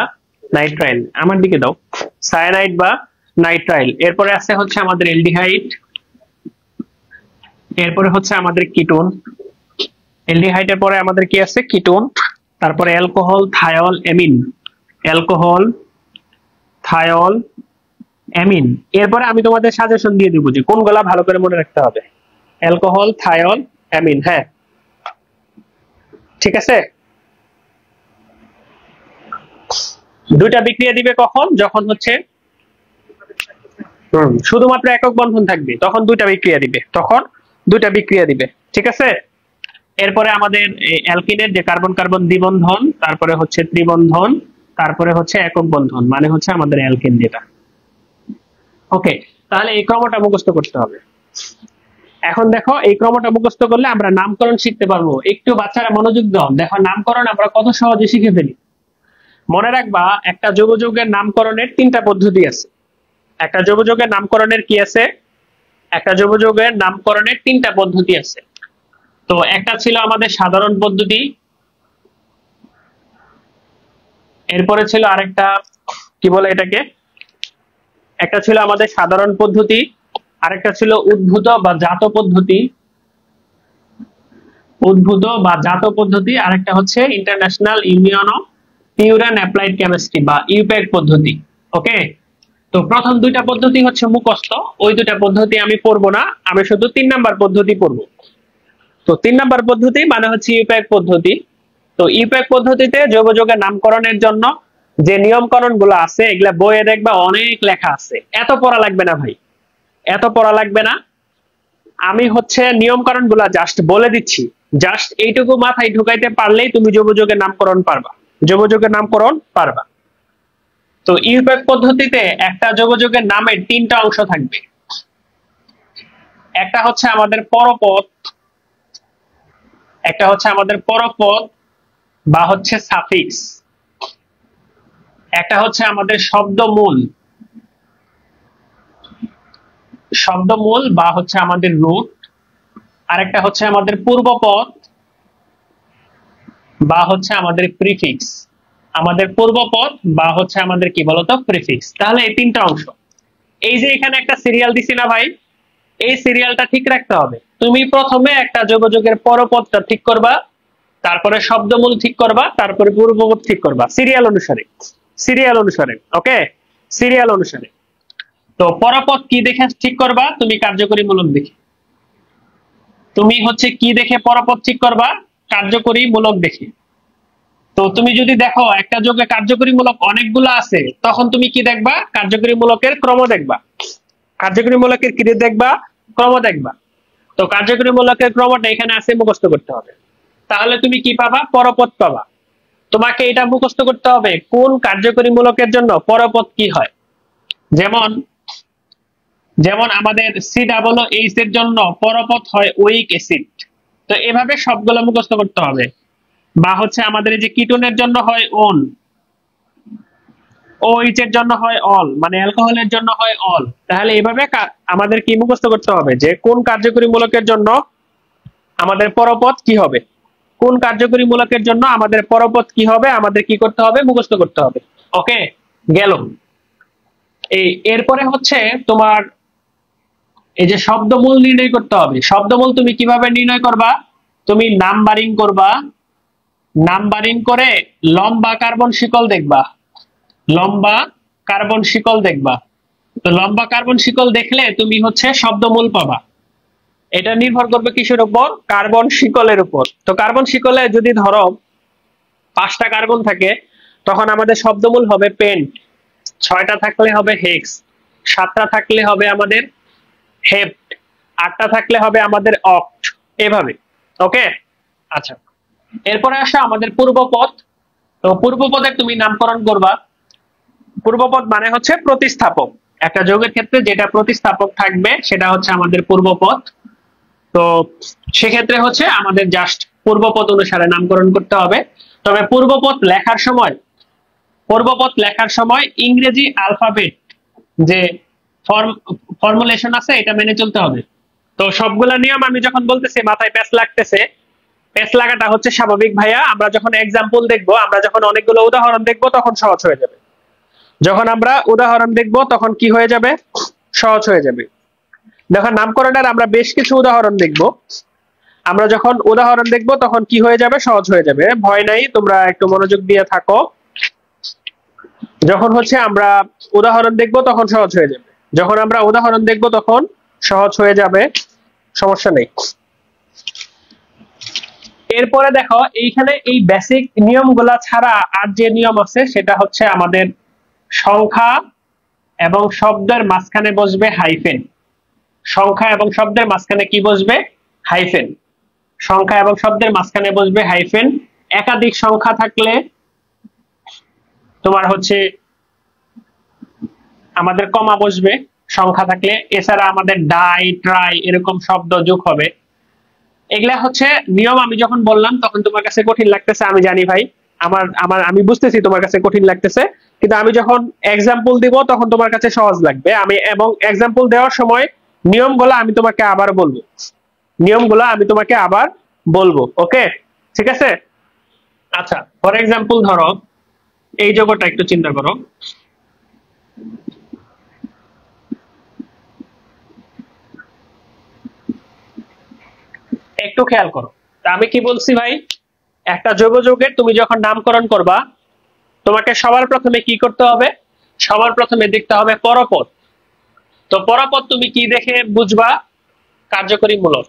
নাইট্রাইল, আমার দিকে দাও, সায়ানাইড বা নাইট্রাইল। এরপরে আছে হচ্ছে আমাদের অ্যালডিহাইড, এরপরে হচ্ছে আমাদের কিটোন, অ্যালডিহাইডের পরে আমাদের কি আছে, কিটোন। তারপরে অ্যালকোহল, থায়োল, অ্যামিন, অ্যালকোহল, থায়োল, অ্যামিন। এরপরে আমি তোমাদের সাজেশন দিয়ে দিব যে কোনগুলা ভালো করে মনে রাখতে হবে। অ্যালকোহল, থায়োল, অ্যামিন, হ্যাঁ ঠিক আছে। দুইটা বিক্রিয়া দিবে কখন, যখন হচ্ছে শুধুমাত্র একক বন্ধন থাকবে তখন দুইটা বিক্রিয়া দিবে, তখন দুইটা বিক্রিয়া দিবে, ঠিক আছে। এরপরে আমাদের অ্যালকিনের যে কার্বন কার্বন দ্বিবন্ধন, তারপরে হচ্ছে ত্রিবন্ধন, তারপরে হচ্ছে একক বন্ধন, মানে হচ্ছে আমাদের অ্যালকিন যেটা। ওকে, তাহলে এই ক্রমটা মুখস্থ করতে হবে। এখন দেখো এই ক্রমটা মুখস্থ করলে আমরা নামকরণ শিখতে পারবো। একটু বাচ্চারা মনোযোগ দাও, দেখো নামকরণ আমরা কত সহজে শিখে ফেলি। মনে রাখবা একটা যৌগের নামকরণের তিনটা পদ্ধতি আছে। একটা যৌগের নামকরণের কি আছে, একটা যৌগের নামকরণের তিনটা পদ্ধতি আছে। তো একটা ছিল আমাদের সাধারণ পদ্ধতি, এরপরে ছিল আরেকটা কি বলে এটাকে, একটা ছিল আমাদের সাধারণ পদ্ধতি, আরেকটা ছিল উদ্ভূত বা জাত পদ্ধতি, উদ্ভূত বা জাত পদ্ধতি, আরেকটা হচ্ছে international union of pure and applied chemistry বা ইউপ্যাক পদ্ধতি। ওকে, তো প্রথম দুইটা পদ্ধতি হচ্ছে মুখস্থ, ওই দুইটা পদ্ধতি আমি পড়বো না, আমি শুধু 3 নাম্বার পদ্ধতি পড়বো। তো 3 নাম্বার পদ্ধতি মানে হচ্ছে ইউপ্যাক পদ্ধতি। তো ইউপ্যাক পদ্ধতিতে যৌগের নামকরণের জন্য যে নিয়মকরণ গুলো আছে এগুলা বইয়ে দেখবা অনেক লেখা আছে, এত পড়া লাগবে না ভাই, এত পড়া লাগবে না। আমি হচ্ছে নিয়মকরণ গুলা জাস্ট বলে দিচ্ছি, জাস্ট এইটুকু মাথায় ঢুকাইতে পারলেই তুমি যৌগের নামকরণ পারবা, যৌগের নামকরণ পারবা। তো ইউপ্যাক পদ্ধতিতে একটা যৌগের নামের 3টা অংশ থাকবে। একটা হচ্ছে আমাদের পরপদ, একটা হচ্ছে আমাদের পরপদ বা হচ্ছে সাফিক্স, একটা হচ্ছে আমাদের শব্দমূল, শব্দমূল বা হচ্ছে আমাদের রুট, আরেকটা হচ্ছে আমাদের পূর্বপদ বা হচ্ছে আমাদের প্রিফিক্স, আমাদের পূর্বপদ বা হচ্ছে আমাদের কি বলতো প্রিফিক্স। তাহলে এই 3টা অংশ, এই যে এখানে একটা সিরিয়াল দিছি না ভাই, এই সিরিয়ালটা ঠিক রাখতে হবে। তুমি প্রথমে একটা যৌগের পরপদটা ঠিক করবা, তারপরে শব্দমূল ঠিক করবা, তারপরে পূর্বপদ ঠিক করবা, সিরিয়াল অনুসারে, সিরিয়াল অনুসারে। ওকে, সিরিয়াল অনুসারে। তো পরপদ কি দেখে ঠিক করবা, তুমি কার্যকরী মূলক দেখে, তুমি হচ্ছে কি দেখে পরপদ ঠিক করবা, কার্যকরী মূলক দেখে। তো তুমি যদি দেখো একটা যৌগে কার্যকরী মূলক অনেকগুলো আছে, তখন তুমি কি দেখবা, কার্যকরী মূলকের ক্রম দেখবা, কার্যকরী মূলকের কি দেখবা, ক্রম দেখবা। তো কার্যকরী মূলকের ক্রমটা এখানে আছে, মুখস্থ করতে হবে। তাহলে তুমি কি পাবা, পরপদ পাবা। তোমাকে এটা মুখস্থ করতে হবে কোন কার্যকরী মূলকের জন্য পরপদ কি হয়। যেমন যেমন আমাদের COOH এর জন্য পরপদ হয় ওইক অ্যাসিড, তো এভাবে সবগুলো মুখস্থ করতে হবে। বা হচ্ছে আমাদের এই যে কিটোনের জন্য হয় ওন, OH এর জন্য হয় অল, মানে অ্যালকোহলের জন্য হয় অল। তাহলে এইভাবে আমাদের কি মুখস্থ করতে হবে যে কোন কার্যকরী মূলকের জন্য আমাদের পরপদ কি হবে, কোন কার্যকরী মূলকের জন্য আমাদের পরপদ কি হবে, আমাদের কি করতে হবে, মুখস্থ করতে হবে। ওকে, গেল। এই এরপরে হচ্ছে তোমার এই যে শব্দমূল নির্ণয় করতে হবে। শব্দমূল তুমি কিভাবে নির্ণয় করবা? তুমি নাম্বারিং করবা, নাম্বারিং করে লম্বা কার্বন শিকল দেখবা, লম্বা কার্বন শিকল দেখবা। তো লম্বা কার্বন শিকল দেখলে তুমি হচ্ছে শব্দমূল পাবা। এটা নির্ভর করবে কিসের উপর? কার্বন শিকলের উপর। তো কার্বন শিকলে যদি ধরো 5টা কার্বন থাকে, তখন আমাদের শব্দমূল হবে পেন্ট। 6টা থাকলে হবে হেক্স, 7টা থাকলে হবে আমাদের হেপ্ট, 8টা থাকলে হবে আমাদের অক্ট, এভাবে। ওকে, আচ্ছা। এরপরে আসা আমাদের পূর্বপদ। তো পূর্বপদের তুমি নামকরণ করবা। পূর্বপদ মানে হচ্ছে প্রতিস্থাপক। একটা যৌগের ক্ষেত্রে যেটা প্রতিস্থাপক থাকবে সেটা হচ্ছে আমাদের পূর্বপদ। তো সেক্ষেত্রে হচ্ছে আমাদের জাস্ট পূর্বপদ অনুসারে নামকরণ করতে হবে। তবে পূর্বপদ লেখার সময় ইংরেজি আলফাবেট যে ফর্মুলেশন আছে এটা মেনে চলতে হবে। তো সবগুলা নিয়ম আমি যখন বলতেছি মাথায় প্যাচ লাগতেছে, প্যাচ লাগাটা হচ্ছে স্বাভাবিক ভাইয়া। আমরা যখন এক্সাম্পল দেখবো, আমরা যখন অনেকগুলো উদাহরণ দেখবো তখন সহজ হয়ে যাবে। যখন আমরা উদাহরণ দেখবো তখন কি হয়ে যাবে? সহজ হয়ে যাবে। দেখো নামকরণের আমরা বেশ কিছু উদাহরণ দেখবো। আমরা যখন উদাহরণ দেখবো তখন কি হয়ে যাবে? সহজ হয়ে যাবে। ভয় নাই, তোমরা একটু মনোযোগ দিয়ে থাকো। যখন হচ্ছে আমরা উদাহরণ দেখবো তখন সহজ হয়ে যাবে। যখন আমরা উদাহরণ দেখবো তখন সহজ হয়ে যাবে, সমস্যা নেই। এরপরে দেখো এইখানে এই বেসিক নিয়মগুলা ছাড়া আর যে নিয়ম আছে সেটা হচ্ছে আমাদের সংখ্যা এবং শব্দের মাঝখানে বসবে হাইফেন। সংখ্যা এবং শব্দের মাঝখানে কি বসবে? হাইফেন। সংখ্যা এবং শব্দের মাঝখানে বসবে হাইফেন। একাধিক সংখ্যা থাকলে তোমার হচ্ছে আমাদের কমা বসবে সংখ্যা থাকলে। এছাড়া আমাদের ডাই, ট্রাই এরকম শব্দ যোগ হবে। এগুলা হচ্ছে নিয়ম। আমি যখন বললাম তখন তোমার কাছে কঠিন লাগতেছে, আমি জানি ভাই। আমার আমার আমি বুঝতেছি তোমার কাছে কঠিন লাগতেছে, কিন্তু আমি যখন এক্সাম্পল দিব তখন তোমার কাছে সহজ লাগবে। আমি এবং এক্সাম্পল দেওয়ার সময় নিয়মগুলো আমি তোমাকে আবার বলবো, নিয়মগুলো আমি তোমাকে আবার বলবো। ওকে, ঠিক আছে। আচ্ছা, ফর এক্সাম্পল ধরো এই জগৎটা একটু চিন্তা করো। একটু খেয়াল করো। তা আমি কি বলছি ভাই? একটা জৈব যৌগের তুমি যখন নামকরণ করবা, তোমাকে সবার প্রথমে কি করতে হবে? সবার প্রথমে দেখতে হবে পরপদ। তো পরপদ তুমি কি দেখে বুঝবা? কার্যকরী মূলক।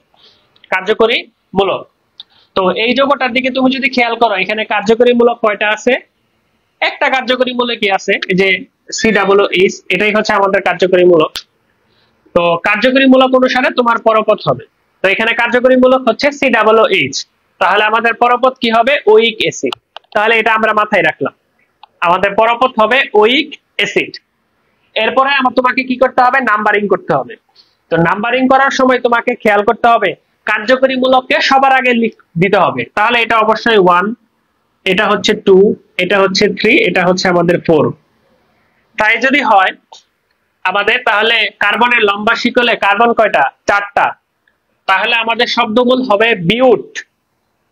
কার্যকরী মূলক। তো এই যৌগটার দিকে তুমি যদি খেয়াল করো, এখানে কার্যকরী মূলক কয়টা আছে? একটা কার্যকরী মূলকই আছে, এই যে COOH, এটাই হচ্ছে আমাদের কার্যকরী মূলক। তো কার্যকরী মূলক অনুসারে তোমার পরপদ হবে। তো এখানে কার্যকরী মূলক হচ্ছে COOH। তাহলে আমাদের পরপদ কি হবে? ওইক অ্যাসিড। তাহলে এটা আমরা মাথায় রাখলাম, আমাদের পরপদ হবে ওইক অ্যাসিড। এরপরে আমার তোমাকে কি করতে হবে? নাম্বারিং করতে হবে। তো নাম্বারিং করার সময় তোমাকে খেয়াল করতে হবে কার্যকরী মূলককে সবার আগে দিতে হবে। তাহলে এটা অবশ্যই 1, এটা হচ্ছে 2, এটা হচ্ছে 3, এটা হচ্ছে আমাদের 4। তাই যদি হয় আমাদের, তাহলে কার্বনের লম্বা শিকলে কার্বন কয়টা? 4টা। তাহলে আমাদের শব্দমূল হবে বিউট,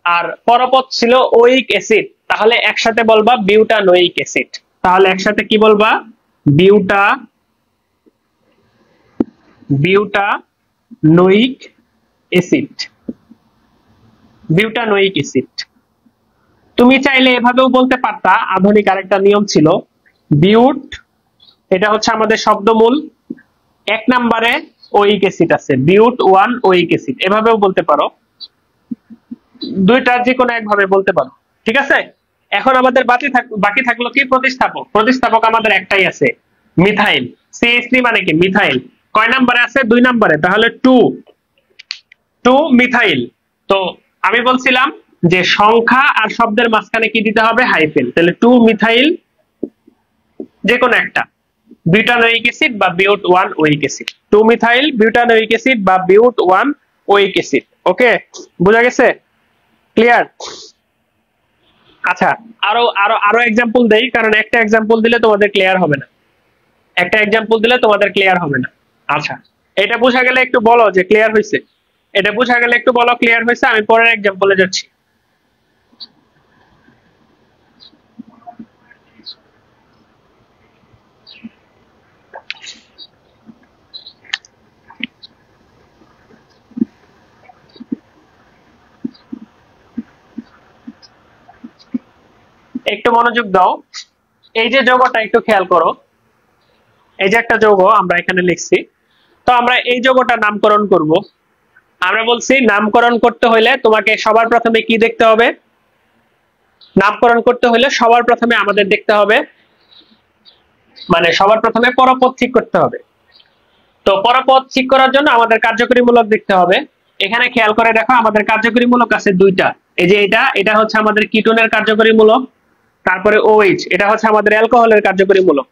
আর পরপদ ছিল ওইক অ্যাসিড। তাহলে একসাথে বলবা বিউটানোইক অ্যাসিড। তাহলে একসাথে কি বলবা? বিউটা বিউটানোইক অ্যাসিড। Butanoic acid. তুমি চাইলে এভাবেও বলতে পারতা, আধুনিক আরেকটা নিয়ম ছিল বিউট, এটা হচ্ছে আমাদের শব্দমূল, 1 নম্বরে ওইক অ্যাসিড আছে, বিউট 1 ওইক অ্যাসিড, এভাবেও বলতে পারো। দুইটার যে কোনো একভাবে বলতে পারো, ঠিক আছে। এখন আমাদের বাকি থাকলো কি? প্রতিস্থাপক। প্রতিস্থাপক আমাদের একটাই আছে, মিথাইল। CH3 মানে কি? মিথাইল। কয় নম্বরে আছে? 2 নম্বরে। তাহলে 2 মিথাইল। তো আমি বলছিলাম যে সংখ্যা আর শব্দের মাঝখানে কি দিতে হবে? হাইফেন। তাহলে 2 মিথাইল যে কোনো একটা, বিউটানোইক অ্যাসিড বা বিউট 1 ওইক অ্যাসিড। 2 মিথাইল বিউটানোইক অ্যাসিড বা বিউট 1 ওইক অ্যাসিড। ওকে, বোঝা গেছে? ক্লিয়ার? আচ্ছা, আরো আরো আরো এক্সাম্পল দেই, কারণ একটা এক্সাম্পল দিলে তোমাদের ক্লিয়ার হবে না। একটা এক্সাম্পল দিলে তোমাদের ক্লিয়ার হবে না। আচ্ছা, এটা বোঝা গেলে একটু বলো যে ক্লিয়ার হয়েছে। এটা বোঝা গেলে একটু বলো ক্লিয়ার হয়েছে। আমি পরের এক্সাম্পলে যাচ্ছি। একটু মনোযোগ দাও। এই যে যৌগটা একটু খেয়াল করো, এই যে একটা যৌগ আমরা এখানে লিখছি। তো আমরা এই যৌগটার নামকরণ করব। আমরা বলছি নামকরণ করতে হলে তোমাকে সবার প্রথমে কি দেখতে হবে? নামকরণ করতে হলে সবার প্রথমে আমাদের দেখতে হবে, মানে সবার প্রথমে পরপদ ঠিক করতে হবে। তো পরপদ ঠিক করার জন্য আমাদের কার্যকরীমূলক দেখতে হবে। এখানে খেয়াল করে দেখো, আমাদের কার্যকরীমূলক আছে দুইটা। এই যে এটা হচ্ছে আমাদের কিটোনের কার্যকরীমূলক, তারপরে OH, এটা হচ্ছে আমাদের অ্যালকোহলের কার্যকরীমূলক,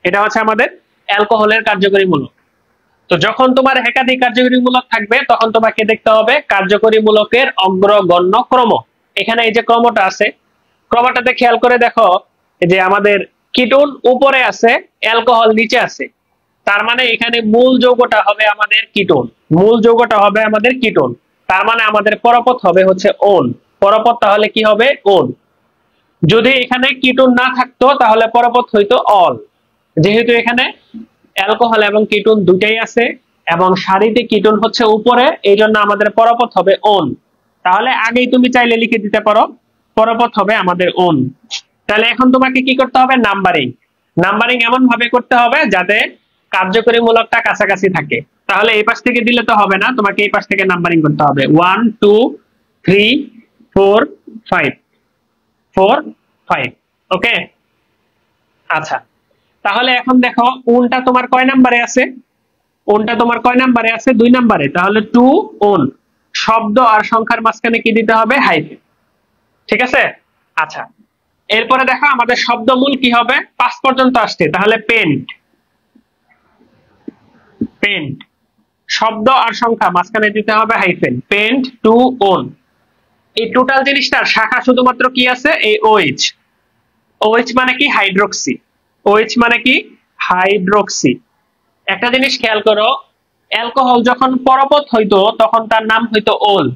এটা হচ্ছে আমাদের অ্যালকোহলের কার্যকরীমূলক। তো যখন তোমার একাধিক কার্যকরীমূলক থাকবে তখন তোমাকে দেখতে হবে কার্যকরীমূলকের অগ্রগণ্য ক্রম। এখানে এই যে ক্রমটা আছে, ক্রমটাতে খেয়াল করে দেখো যে আমাদের কিটোন উপরে আছে, অ্যালকোহল নিচে আছে। তার মানে এখানে মূল যৌগটা হবে আমাদের কিটোন, মূল যৌগটা হবে আমাদের কিটোন। তার মানে আমাদের পরপদ হবে হচ্ছে ওন। পরপদ তাহলে কি হবে? ওন। যদি এখানে কিটোন না থাকতো তাহলে পরপদ হইতো অল। যেহেতু এখানে অ্যালকোহল এবং কিটোন দুটাই আছে এবং সারিতে কিটোন হচ্ছে উপরে, এই জন্য আমাদের পরপদ হবে ওন। তাহলে আগেই তুমি চাইলে লিখে দিতে পারো পরপদ হবে আমাদের ওন। তাহলে এখন তোমাকে কি করতে হবে? নাম্বারিং। নাম্বারিং এমন ভাবে করতে হবে যাতে কার্যকরীমূলকটা কাছাকাছি থাকে। তাহলে এই পাশ থেকে দিলে তো হবে না, তোমাকে এই পাশ থেকে নাম্বারিং করতে হবে। 1 2 3 4 5 4 5। ওকে, আচ্ছা। তাহলে এখন দেখো ওনটা তোমার কয় নাম্বারে আছে? ওনটা তোমার কয় নাম্বারে আছে? 2 নাম্বারে। তাহলে 2 ওন। শব্দ আর সংখ্যার মাঝখানে কি দিতে হবে? হাইফেন। ঠিক আছে, আচ্ছা। এরপরে দেখো আমাদের শব্দমূল কি হবে? 5 পর্যন্ত আসছে, তাহলে পেন্ট। পেন্ট। শব্দ আর সংখ্যা মাঝখানে দিতে হবে হাইফেন। Pent 2 one. এই টোটাল জিনিসটার শাখা শুধুমাত্র কি আছে? এই OH। OH মানে কি? হাইড্রোক্সি। OH মানে কি? হাইড্রোক্সি। একটা জিনিস খেয়াল করো, অ্যালকোহল যখন পরপদ হইতো তখন তার নাম হইতো ওল,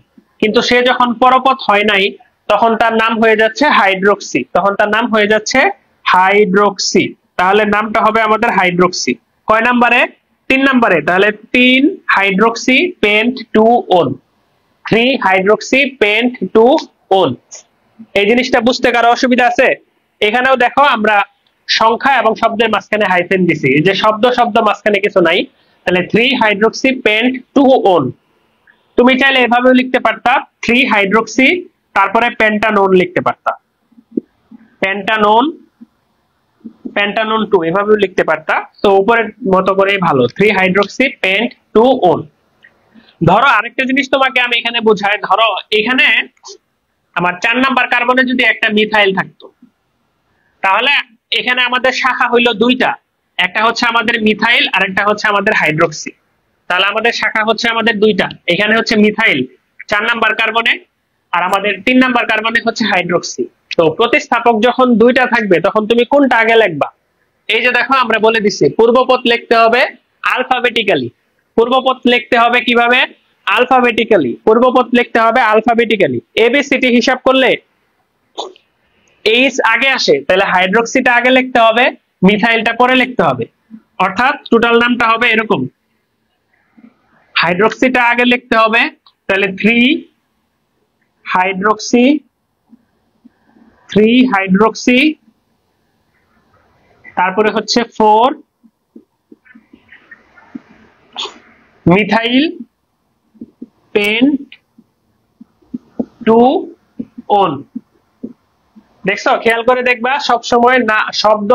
কিন্তু সে যখন পরপদ হয় নাই তখন তার নাম হয়ে যাচ্ছে হাইড্রোক্সি। তখন তার নাম হয়ে যাচ্ছে হাইড্রোক্সি। তাহলে নামটা হবে আমাদের হাইড্রোক্সি। কয় নাম্বারে? 3 নাম্বারে। তাহলে 3 hydroxy pent 2 one. 3 hydroxy pent 2 one. এই জিনিসটা বুঝতে কারো অসুবিধা আছে? এখানেও দেখো আমরা সংখ্যা এবং শব্দের মাঝখানে হাইফেন দিছি, যে শব্দ শব্দ মাঝখানে কিছু নাই। তাহলে 3 হাইড্রোক্সি পেন্ট 2 ওন। তুমি চাইলে এভাবেও লিখতে পারতা, 3 হাইড্রোক্সি তারপরে পেন্টানোন লিখতে পারতা, পেন্টানোন পেন্টানোন 2 এভাবেও লিখতে পারতা। তো উপরের মতো করেই ভালো, 3 হাইড্রোক্সি পেন্ট 2 ওন। ধরো আরেকটা জিনিস তোমাকে আমি এখানে বোঝাই। ধরো এখানে আমার 4 নাম্বার কার্বনে যদি একটা মিথাইল থাকতো, তাহলে এখানে আমাদের শাখা হইলো দুইটা, একটা হচ্ছে আমাদের মিথাইল আর একটা হচ্ছে আমাদের হাইড্রোক্সি। তাহলে আমাদের শাখা হচ্ছে আমাদের দুইটা, এখানে হচ্ছে মিথাইল 4 নাম্বার কার্বনে আর আমাদের 3 নাম্বার কার্বনে হচ্ছে হাইড্রোক্সি। তো প্রতিস্থাপক যখন দুইটা থাকবে তখন তুমি কোনটা আগে লিখবা? এই যে দেখো আমরা বলে দিচ্ছি পূর্বপদ লিখতে হবে আলফাবেটিক্যালি। পূর্বপদ লিখতে হবে কিভাবে? আলফাবেটিক্যালি। পূর্বপদ লিখতে হবে আলফাবেটিক্যালি। এবিসিডি হিসাব করলে এইচ আগে আসে, তাহলে হাইড্রোক্সিটা আগে লিখতে হবে, মিথাইলটা পরে লিখতে হবে। অর্থাৎ টোটাল নামটা হবে এরকম, হাইড্রোক্সিটা আগে লিখতে হবে, তাহলে 3 হাইড্রোক্সি 3 হাইড্রোক্সি, তারপরে হচ্ছে 4 মিথাইল পেন্ট 2 ওন। দেখছো, খেয়াল করে দেখবা সব সময় না শব্দ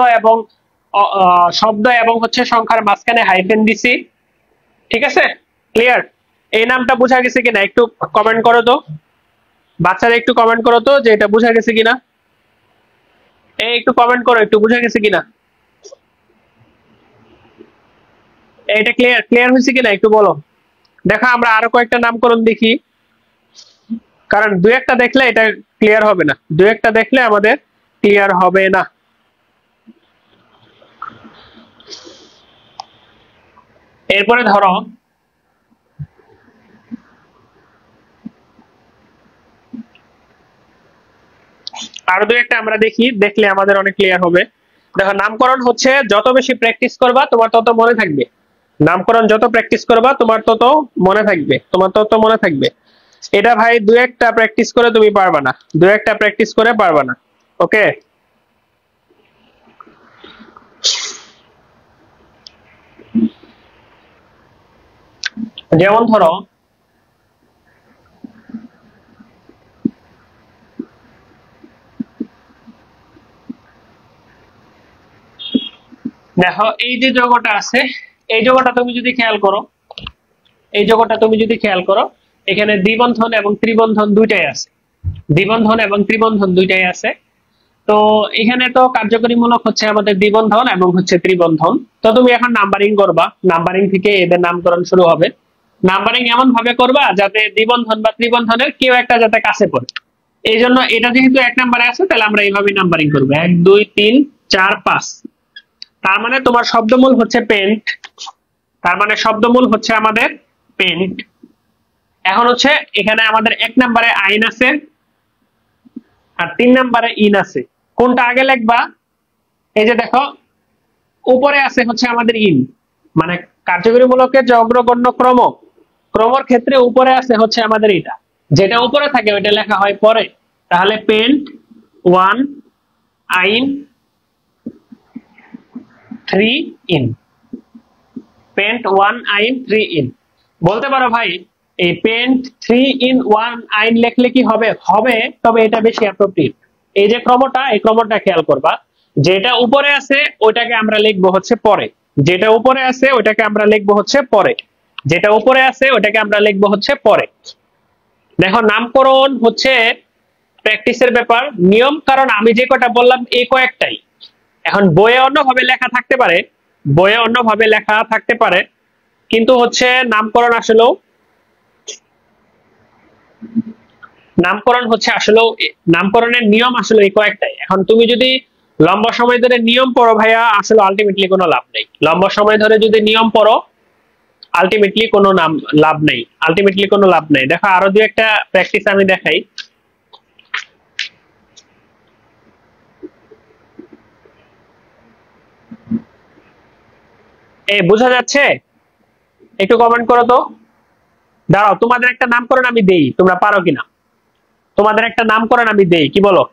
এবং হচ্ছে সংখ্যার মাঝখানে হাইফেন দিছি। ঠিক আছে, ক্লিয়ার? এই নামটা বোঝা গেছে কিনা একটু কমেন্ট করো তো, বাচ্চারা একটু কমেন্ট করো তো যে এটা বোঝা গেছে কিনা। এই একটু কমেন্ট করো, একটু বোঝা গেছে কিনা, এটা ক্লিয়ার হয়েছে কিনা একটু বলো। দেখো আমরা আরো কয়েকটা নামকরণ দেখি, কারণ দু একটা দেখলে এটা ক্লিয়ার হবে না, দু একটা দেখলে আমাদের ক্লিয়ার হবে না। এরপরে ধরো আরো দু একটা আমরা দেখি, দেখলে আমাদের অনেক ক্লিয়ার হবে। দেখো নামকরণ হচ্ছে যত বেশি প্র্যাকটিস করবা তোমার তত মনে থাকবে। নামকরণ যত প্র্যাকটিস করবা তোমার তত মনে থাকবে, তোমার তত মনে থাকবে। এটা ভাই দু একটা প্র্যাকটিস করে তুমি পারবা না, দু একটা প্র্যাকটিস করে পারবা না। ওকে, যেমন ধরো দেখো এই যে যৌগটা আছে, এই যৌগটা তুমি যদি খেয়াল করো, এই যৌগটা তুমি যদি খেয়াল করো, এখানে দ্বিবন্ধন এবং ত্রিবন্ধন দুইটাই আছে, দ্বিবন্ধন এবং ত্রিবন্ধন দুইটাই আছে। তো এখানে তো কার্যকরীমূলক হচ্ছে আমাদের দ্বিবন্ধন এবং হচ্ছে ত্রিবন্ধন। তো তুমি এখন নাম্বারিং করবা, নাম্বারিং থেকে এদের নামকরণ শুরু হবে। নাম্বারিং এমন ভাবে করবা যাতে দ্বিবন্ধন বা ত্রিবন্ধনের কেউ একটা যাতে কাছে পড়ে। এই জন্য এটা যেহেতু 1 নম্বরে আছে, তাহলে আমরা এইভাবে নাম্বারিং করবো 1 2 3 4 5। তার মানে তোমার শব্দমূল হচ্ছে পেন্ট, তার মানে শব্দমূল হচ্ছে আমাদের পেন্ট। এখন হচ্ছে এখানে আমাদের 1 নম্বরে আইন আছে আর 3 নম্বরে ইন আছে। কোনটা আগে লিখবা? এই যে দেখো উপরে আছে হচ্ছে আমাদের ইন, মানে কার্যকরীমূলকের যে অগ্রগণ্য ক্রম, ক্রমর ক্ষেত্রে উপরে আছে হচ্ছে আমাদের এটা, যেটা উপরে থাকে ওইটা লেখা হয় পরে। তাহলে পেন্ট 1 আইন 3 ইন, পেন্ট 1 আইন 3 ইন। বলতে পারো ভাই এই পেন্ট 3 ইন 1 আইন লিখলে কি হবে? হবে, তবে এটা বেশি অ্যাপ্রোপ্রিয়েট। এই যে ক্রমটা, এই ক্রমটা খেয়াল করবা, যেটা উপরে আছে ওইটাকে আমরা লিখবো হচ্ছে পরে, যেটা উপরে আছে ওইটাকে আমরা লিখবো হচ্ছে পরে, যেটা উপরে আছে ওইটাকে আমরা লিখবো হচ্ছে পরে। দেখো নামকরণ হচ্ছে প্র্যাকটিসের ব্যাপার, নিয়ম কারণ আমি যে কটা বললাম এই কয়েকটাই। এখন বইয়ে অন্যভাবে লেখা থাকতে পারে, বইয়ে অন্যভাবে লেখা থাকতে পারে, কিন্তু হচ্ছে নামকরণ আসলেও, নামকরণ হচ্ছে আসলেও, নামকরণের নিয়ম আসলে এই কয়েকটাই। এখন তুমি যদি লম্বা সময় ধরে নিয়ম পড়ো ভাইয়া, আসলে আলটিমেটলি কোনো লাভ নেই। লম্বা সময় ধরে যদি নিয়ম পড়ো আলটিমেটলি কোনো লাভ নেই, আলটিমেটলি কোনো লাভ নেই। দেখো আরো দুই একটা প্র্যাকটিস আমি দেখাই। এই বোঝা যাচ্ছে? একটু কমেন্ট করো তো। দাঁড়াও তোমাদের একটা নামকরণ আমি দেই, তোমরা পারো কিনা, তোমাদের একটা নামকরণ আমি দেই, কি বলো?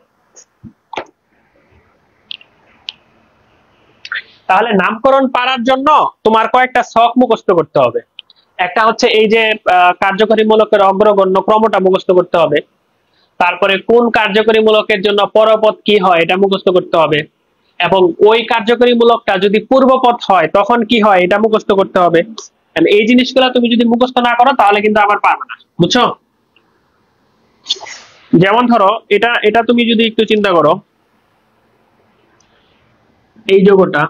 তাহলে নামকরণ পারার জন্য তোমার কয়েকটা ছক মুখস্থ করতে হবে। একটা হচ্ছে এই যে কার্যকরীমূলকের অগ্রগণ্য ক্রমটা মুখস্থ করতে হবে, তারপরে কোন কার্যকরীমূলকের জন্য পরপদ কি হয় এটা মুখস্থ করতে হবে, এবং ওই কার্যকরীমূলকটা যদি পূর্বপদ হয় তখন কি হয় এটা মুখস্থ করতে হবে। এই জিনিসগুলো তুমি যদি মুখস্থ না করো তাহলে কিন্তু আবার পারবে না, বুঝছো? যেমন ধরো এটা এটা তুমি যদি একটু চিন্তা করো, এই যৌগটা,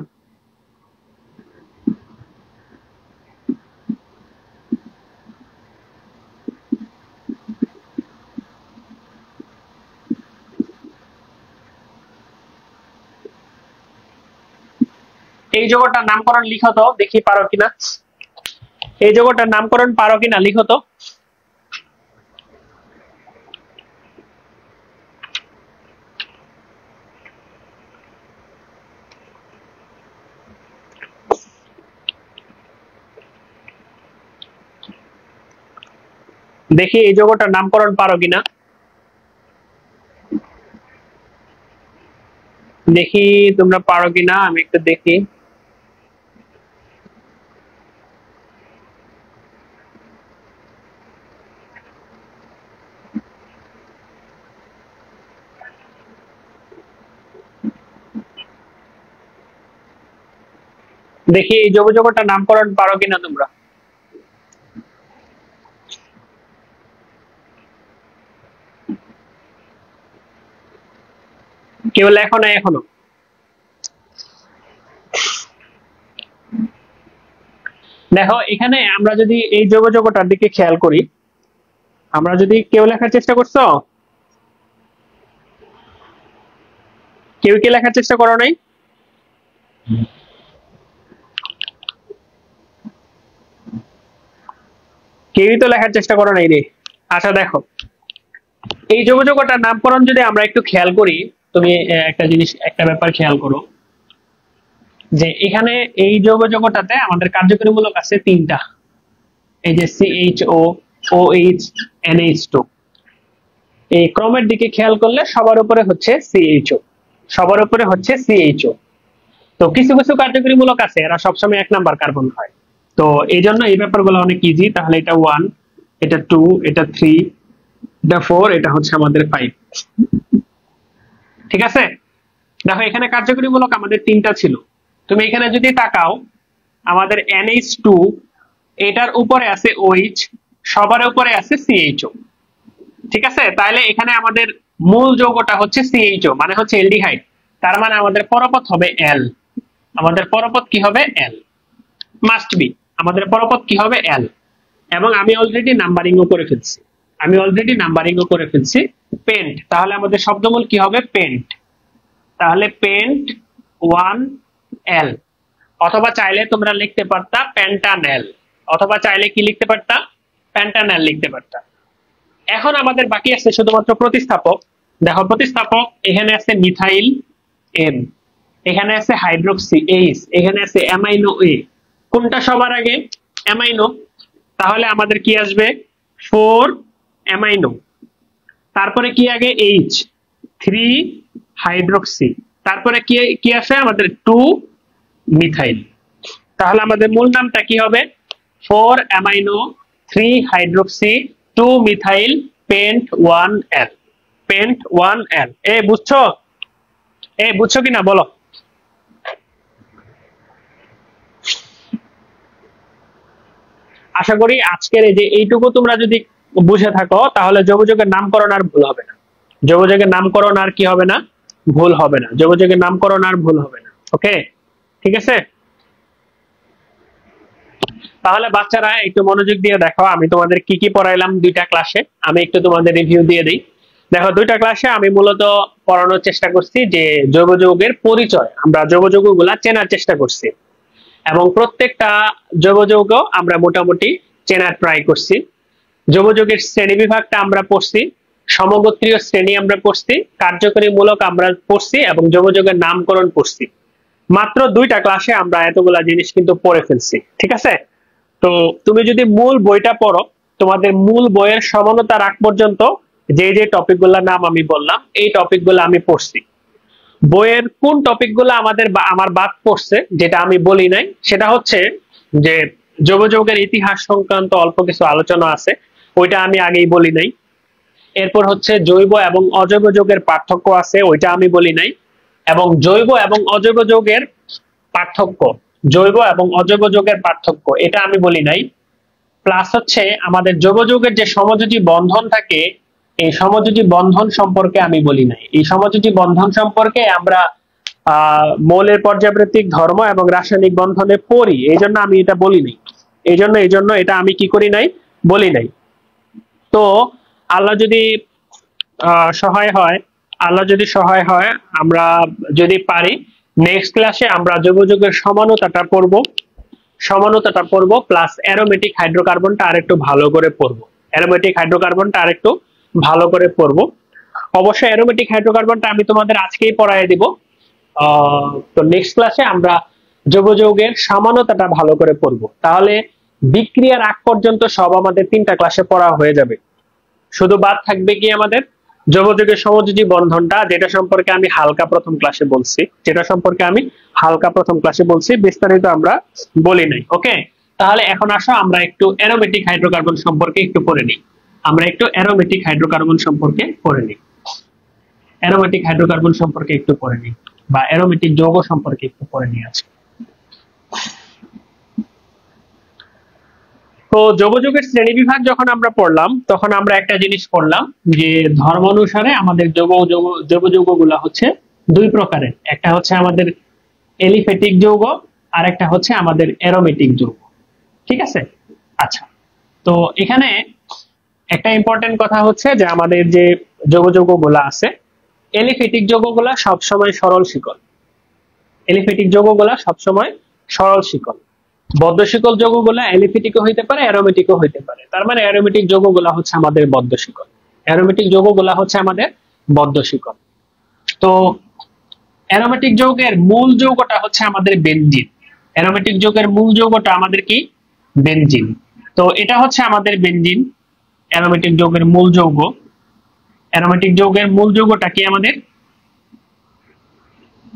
এই যৌগটার নামকরণ লিখো তো, দেখি পারো কিনা। এই যৌগটার নামকরণ পারো কিনা লিখো তো। দেখি এই যৌগটার নামকরণ পারো কিনা, দেখি তোমরা পারো কিনা, আমি একটু দেখি। দেখি এই যৌগটার নামকরণ পারো কিনা তোমরা। কেউ লেখো না এখনো? দেখো এখানে আমরা যদি এই যৌগটার দিকে খেয়াল করি, আমরা যদি, কেউ লেখার চেষ্টা করছো? কেউ কি লেখার চেষ্টা করো নাই? কেউই তো লেখার চেষ্টা করো নাই রে। আচ্ছা দেখো এই যৌগটার নামকরণ যদি আমরা একটু খেয়াল করি, তুমি একটা জিনিস, একটা ব্যাপার খেয়াল করো, যে এখানে এই যৌগটাতে আমাদের কার্যকরীমূলক আছে 3টা। এই যে CHO, OH, NH2। এই ক্রমের দিকে খেয়াল করলে সবার উপরে হচ্ছে CHO, সবার উপরে হচ্ছে CHO। তো কিছু কিছু কার্যকরীমূলক আছে এরা সবসময় 1 নাম্বার কার্বন হয়, তো এই জন্য এই ব্যাপারগুলো অনেক ইজি। তাহলে এটা 1, এটা 2, এটা 3, এটা 4, এটা হচ্ছে আমাদের 5। ঠিক আছে, দেখো এখানে কার্যকরীমূলক আমাদের 3টা ছিল। তুমি এখানে যদি তাকাও, আমাদের NH2 এটার উপরে আছে OH, সবার উপরে আছে CHO। ঠিক আছে, তাহলে এখানে আমাদের মূল যৌগটা হচ্ছে CHO, মানে হচ্ছে অ্যালডিহাইড। তার মানে আমাদের পরপথ হবে L। আমাদের পরপথ কি হবে? L। মাস্ট বি আমাদের পরপথ কি হবে? L। এবং আমি অলরেডি নাম্বারিংও করে ফেলছি, পেন্ট। তাহলে আমাদের শব্দমূল কি হবে? পেন্ট। তাহলে পেন্ট 1L, অথবা চাইলে তোমরা লিখতে পারতা পেন্টানেল, অথবা চাইলে কি লিখতে পারতা? পেন্টানেল লিখতে পারতা। এখন আমাদের বাকি আছে শুধুমাত্র প্রতিস্থাপক। দেখো প্রতিস্থাপক, এখানে আছে মিথাইল M, এখানে আছে হাইড্রোক্সি H, এখানে আছে অ্যামাইনো A। কোনটা সবার আগে? অ্যামাইনো। তাহলে আমাদের কি আসবে? 4 অ্যামাইনো। তারপরে কি আগে? H, 3 hydroxy. তারপরে কি কি আসে? আমাদের 2 মিথাইল। তাহলে আমাদের মূল নামটা কি হবে? 4 amino, 3 hydroxy, 2 methyl, pent 1L। Pent 1L। বুঝছো কিনা বলো? আশা করি আজকের এই যে এইটুকু তোমরা যদি বুঝে থাকো, তাহলে যোগাযোগের নামকরণ আর ভুল হবে না। যোগাযোগের নামকরণ আর কি হবে না? ভুল হবে না। যোগাযোগের নামকরণ আর ভুল হবে না। ওকে, ঠিক আছে। তাহলে বাচ্চারা একটু মনোযোগ দিয়ে দেখো, আমি তোমাদের কি কি পড়াইলাম 2টা ক্লাসে, আমি একটু তোমাদের রিভিউ দিয়ে দিই। দেখো 2টা ক্লাসে আমি মূলত পড়ানোর চেষ্টা করছি যে জৈব যৌগের পরিচয়, আমরা জৈব যৌগগুলা চেনার চেষ্টা করছি, এবং প্রত্যেকটা জৈব যৌগ আমরা মোটামুটি চেনার ট্রাই করছি। জৈব যৌগের শ্রেণী বিভাগটা আমরা পড়ছি, সমগোত্রীয় শ্রেণী আমরা পড়ছি, কার্যকরীমূলক আমরা পড়ছি, এবং জৈব যৌগের নামকরণ পড়ছি। মাত্র 2টা ক্লাসে আমরা এতগুলা জিনিস কিন্তু পড়ে ফেলছি। ঠিক আছে, তো তুমি যদি মূল বইটা পড়ো, তোমাদের মূল বইয়ের সমানতার আগ পর্যন্ত যে যে টপিকগুলোর নাম আমি বললাম, এই টপিকগুলো আমি পড়ছি। বইয়ের কোন টপিকগুলো আমার বাদ পড়ছে যেটা আমি বলি নাই, সেটা হচ্ছে যে জৈব যৌগের ইতিহাস সংক্রান্ত অল্প কিছু আলোচনা আছে, ওইটা আমি আগেই বলি নাই। এরপর হচ্ছে জৈব এবং অজৈব যৌগের পার্থক্য আছে, ওইটা আমি বলি নাই। এবং জৈব এবং অজৈব যৌগের পার্থক্য, এটা আমি বলি নাই। প্লাস হচ্ছে আমাদের জৈব যৌগের যে সমযোজী বন্ধন থাকে, এই সমযোজী বন্ধন সম্পর্কে আমি বলি নাই। এই সমযোজী বন্ধন সম্পর্কে আমরা মৌলের পর্যাবৃত্তিক ধর্ম এবং রাসায়নিক বন্ধনে পড়ি, এই জন্য আমি এটা বলি নাই। এই জন্য এটা আমি কি করি নাই? বলি নাই। তো আল্লাহ যদি সহায় হয়, আমরা যদি পারি, নেক্সট ক্লাসে আমরা জৈব যৌগের সমানতাটা পড়বো, প্লাস অ্যারোমেটিক হাইড্রোকার্বনটা আরেকটু ভালো করে পড়বো। অবশ্যই অ্যারোমেটিক হাইড্রোকার্বনটা আমি তোমাদের আজকেই পড়ায় দিব। তো নেক্সট ক্লাসে আমরা জৈব যৌগের সমানতাটা ভালো করে পড়বো। তাহলে বিক্রিয়ার আগ পর্যন্ত সব আমাদের 3টা ক্লাসে পড়া হয়ে যাবে। শুধু বাদ থাকবে কি আমাদের জৈব যৌগের সমযোজী বন্ধনটা, যেটা সম্পর্কে আমি হালকা প্রথম ক্লাসে বলছি, বিস্তারিত আমরা বলি নাই। ওকে, তাহলে এখন আসো আমরা একটু অ্যারোমেটিক হাইড্রোকার্বন সম্পর্কে একটু পড়ে নিই। বা অ্যারোমেটিক যৌগ সম্পর্কে একটু পড়ে নিই আজকে। তো জৈব যৌগের শ্রেণী বিভাগ যখন আমরা পড়লাম, তখন আমরা একটা জিনিস পড়লাম যে ধর্ম অনুসারে আমাদের জৈব যৌগগুলা হচ্ছে 2 প্রকারের। একটা হচ্ছে আমাদের এলিফ্যাটিক যৌগ, আর একটা হচ্ছে আমাদের অ্যারোমেটিক যৌগ। ঠিক আছে, আচ্ছা। তো এখানে একটা ইম্পর্টেন্ট কথা হচ্ছে যে আমাদের যে জৈব যৌগগুলা আছে, এলিফ্যাটিক যৌগগুলা সবসময় সরল শিকল। বদ্ধ শিকল যৌগগুলা এলিফ্যাটিকও হইতে পারে, অ্যারোমেটিকও হইতে পারে। তার মানে অ্যারোমেটিক যৌগগুলা হচ্ছে আমাদের বদ্ধ শিকল। তো অ্যারোমেটিক যৌগের মূল যৌগটা হচ্ছে আমাদের বেনজিন। বেনজিন। তো এটা হচ্ছে আমাদের বেনজিন, অ্যারোমেটিক যৌগের মূল যৌগ। অ্যারোমেটিক যৌগের মূল যৌগটা কি আমাদের?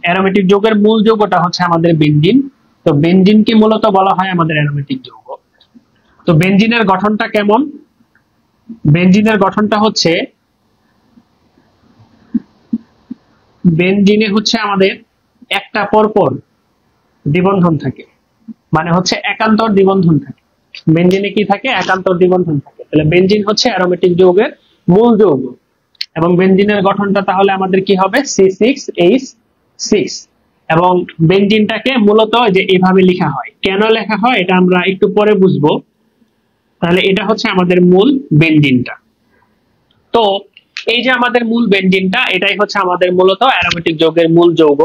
অ্যারোমেটিক যৌগের মূল যৌগটা হচ্ছে আমাদের বেনজিন। তো বেনজিনকে মূলত বলা হয় আমাদের অ্যারোমেটিক যৌগ। তো বেনজিনের গঠনটা কেমন? বেনজিনের গঠনটা হচ্ছে, বেনজিনে হচ্ছে আমাদের একটা পরপর দ্বিবন্ধন থাকে, মানে হচ্ছে একান্তর দ্বিবন্ধন থাকে। বেনজিনে কি থাকে? একান্তর দ্বিবন্ধন থাকে। তাহলে বেনজিন হচ্ছে অ্যারোমেটিক যৌগের মূল যৌগ। এবং বেনজিনের গঠনটা তাহলে আমাদের কি হবে? C6H6। এবং বেনজিনটাকে মূলত যে এইভাবে লেখা হয়, কেন লেখা হয় এটা আমরা একটু পরে বুঝবো। তাহলে এটা হচ্ছে আমাদের মূল বেনজিনটা। তো এই যে আমাদের মূল বেনজিনটা, এটাই হচ্ছে আমাদের মূলত অ্যারোমেটিক যৌগের মূল যৌগ।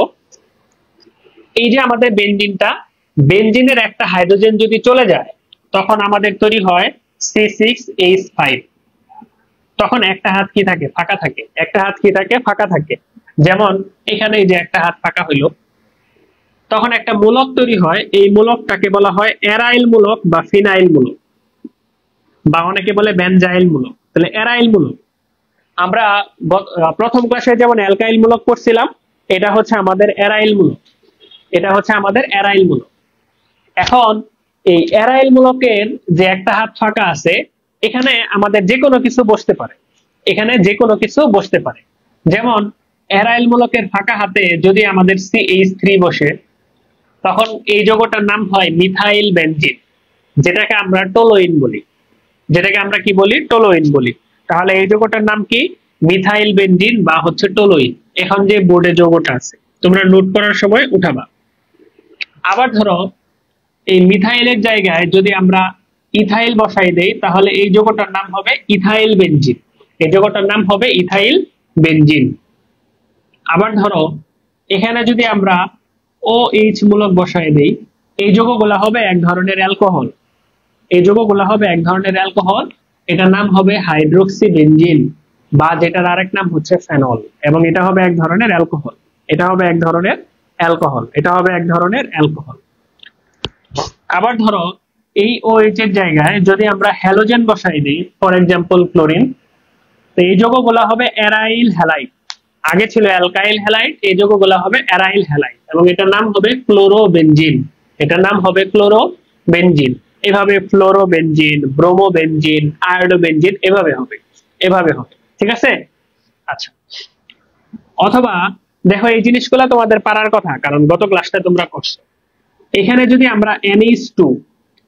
এই যে আমাদের বেনজিনটা, বেনজিনের একটা হাইড্রোজেন যদি চলে যায় তখন আমাদের তৈরি হয় C6H5। তখন একটা হাত কি থাকে? ফাঁকা থাকে। একটা হাত কি থাকে? ফাঁকা থাকে। যেমন এখানে এই যে একটা হাত ফাঁকা হইলো, তখন একটা মূলক তৈরি হয়। এই মূলকটাকে বলা হয় অ্যারাইল মূলক বা ফিনাইল মূলক, বা অনেকে বলে বেনজাইল মূলক। তাহলে অ্যারাইল মূলক আমরা প্রথম ক্লাসে যেমন অ্যালকাইল মূলক পড়ছিলাম, এটা হচ্ছে আমাদের অ্যারাইল মূলক। এটা হচ্ছে আমাদের অ্যারাইল মূলক। এখন এই অ্যারাইল মূলকের যে একটা হাত ফাঁকা আছে, এখানে আমাদের যে কোনো কিছু বসতে পারে। এখানে যে কোনো কিছু বসতে পারে। যেমন অ্যারাইল মূলকের ফাঁকা হাতে যদি আমাদের CH3 বসে, তখন এই যৌগটার নাম হয় মিথাইল বেনজিন, যেটাকে আমরা টোলোইন বলি। যেটাকে আমরা কি বলি? টোলোইন বলি। তাহলে এই যৌগটার নাম কি? মিথাইল বেনজিন বা হচ্ছে টোলোইন। এখন যে বোর্ডে যৌগটা আছে তোমরা নোট করার সময় উঠাবা। আবার ধরো এই মিথাইলের জায়গায় যদি আমরা ইথাইল বসাই দেই, তাহলে এই যৌগটার নাম হবে ইথাইল বেনজিন। এই যৌগটার নাম হবে ইথাইল বেনজিন। আবার ধরো এখানে যদি আমরা OH মূলক বসাই দেই, এই যৌগগুলো হবে এক ধরনের অ্যালকোহল। এই যৌগগুলো হবে এক ধরনের অ্যালকোহল। এটার নাম হবে হাইড্রোক্সি বেনজিন, বা যেটার আরেক নাম হচ্ছে ফেনল। এবং এটা হবে এক ধরনের অ্যালকোহল। এটা হবে এক ধরনের অ্যালকোহল। এটা হবে এক ধরনের অ্যালকোহল। আবার ধরো এই OH এর জায়গায় যদি আমরা হ্যালোজেন বসাই দিই, ফর এক্সাম্পল ক্লোরিন, তো এই যৌগগুলো হবে অ্যারাইল হ্যালাইড। আগে ছিল অ্যালকাইল হ্যালাইড, এই যৌগগুলো হবে অ্যারাইল হ্যালাইড এবং এটার নাম হবে ক্লোরোবেনজিন। এটার নাম হবে ক্লোরোবেনজিন। এভাবে ফ্লোরোবেনজিন, ব্রোমোবেনজিন, আয়োডোবেনজিন এভাবে হবে। এভাবে হবে। ঠিক আছে? আচ্ছা। অথবা দেখো এই জিনিসগুলো তোমাদের পারার কথা, কারণ গত ক্লাসটা তোমরা করছো। এখানে যদি আমরা NH2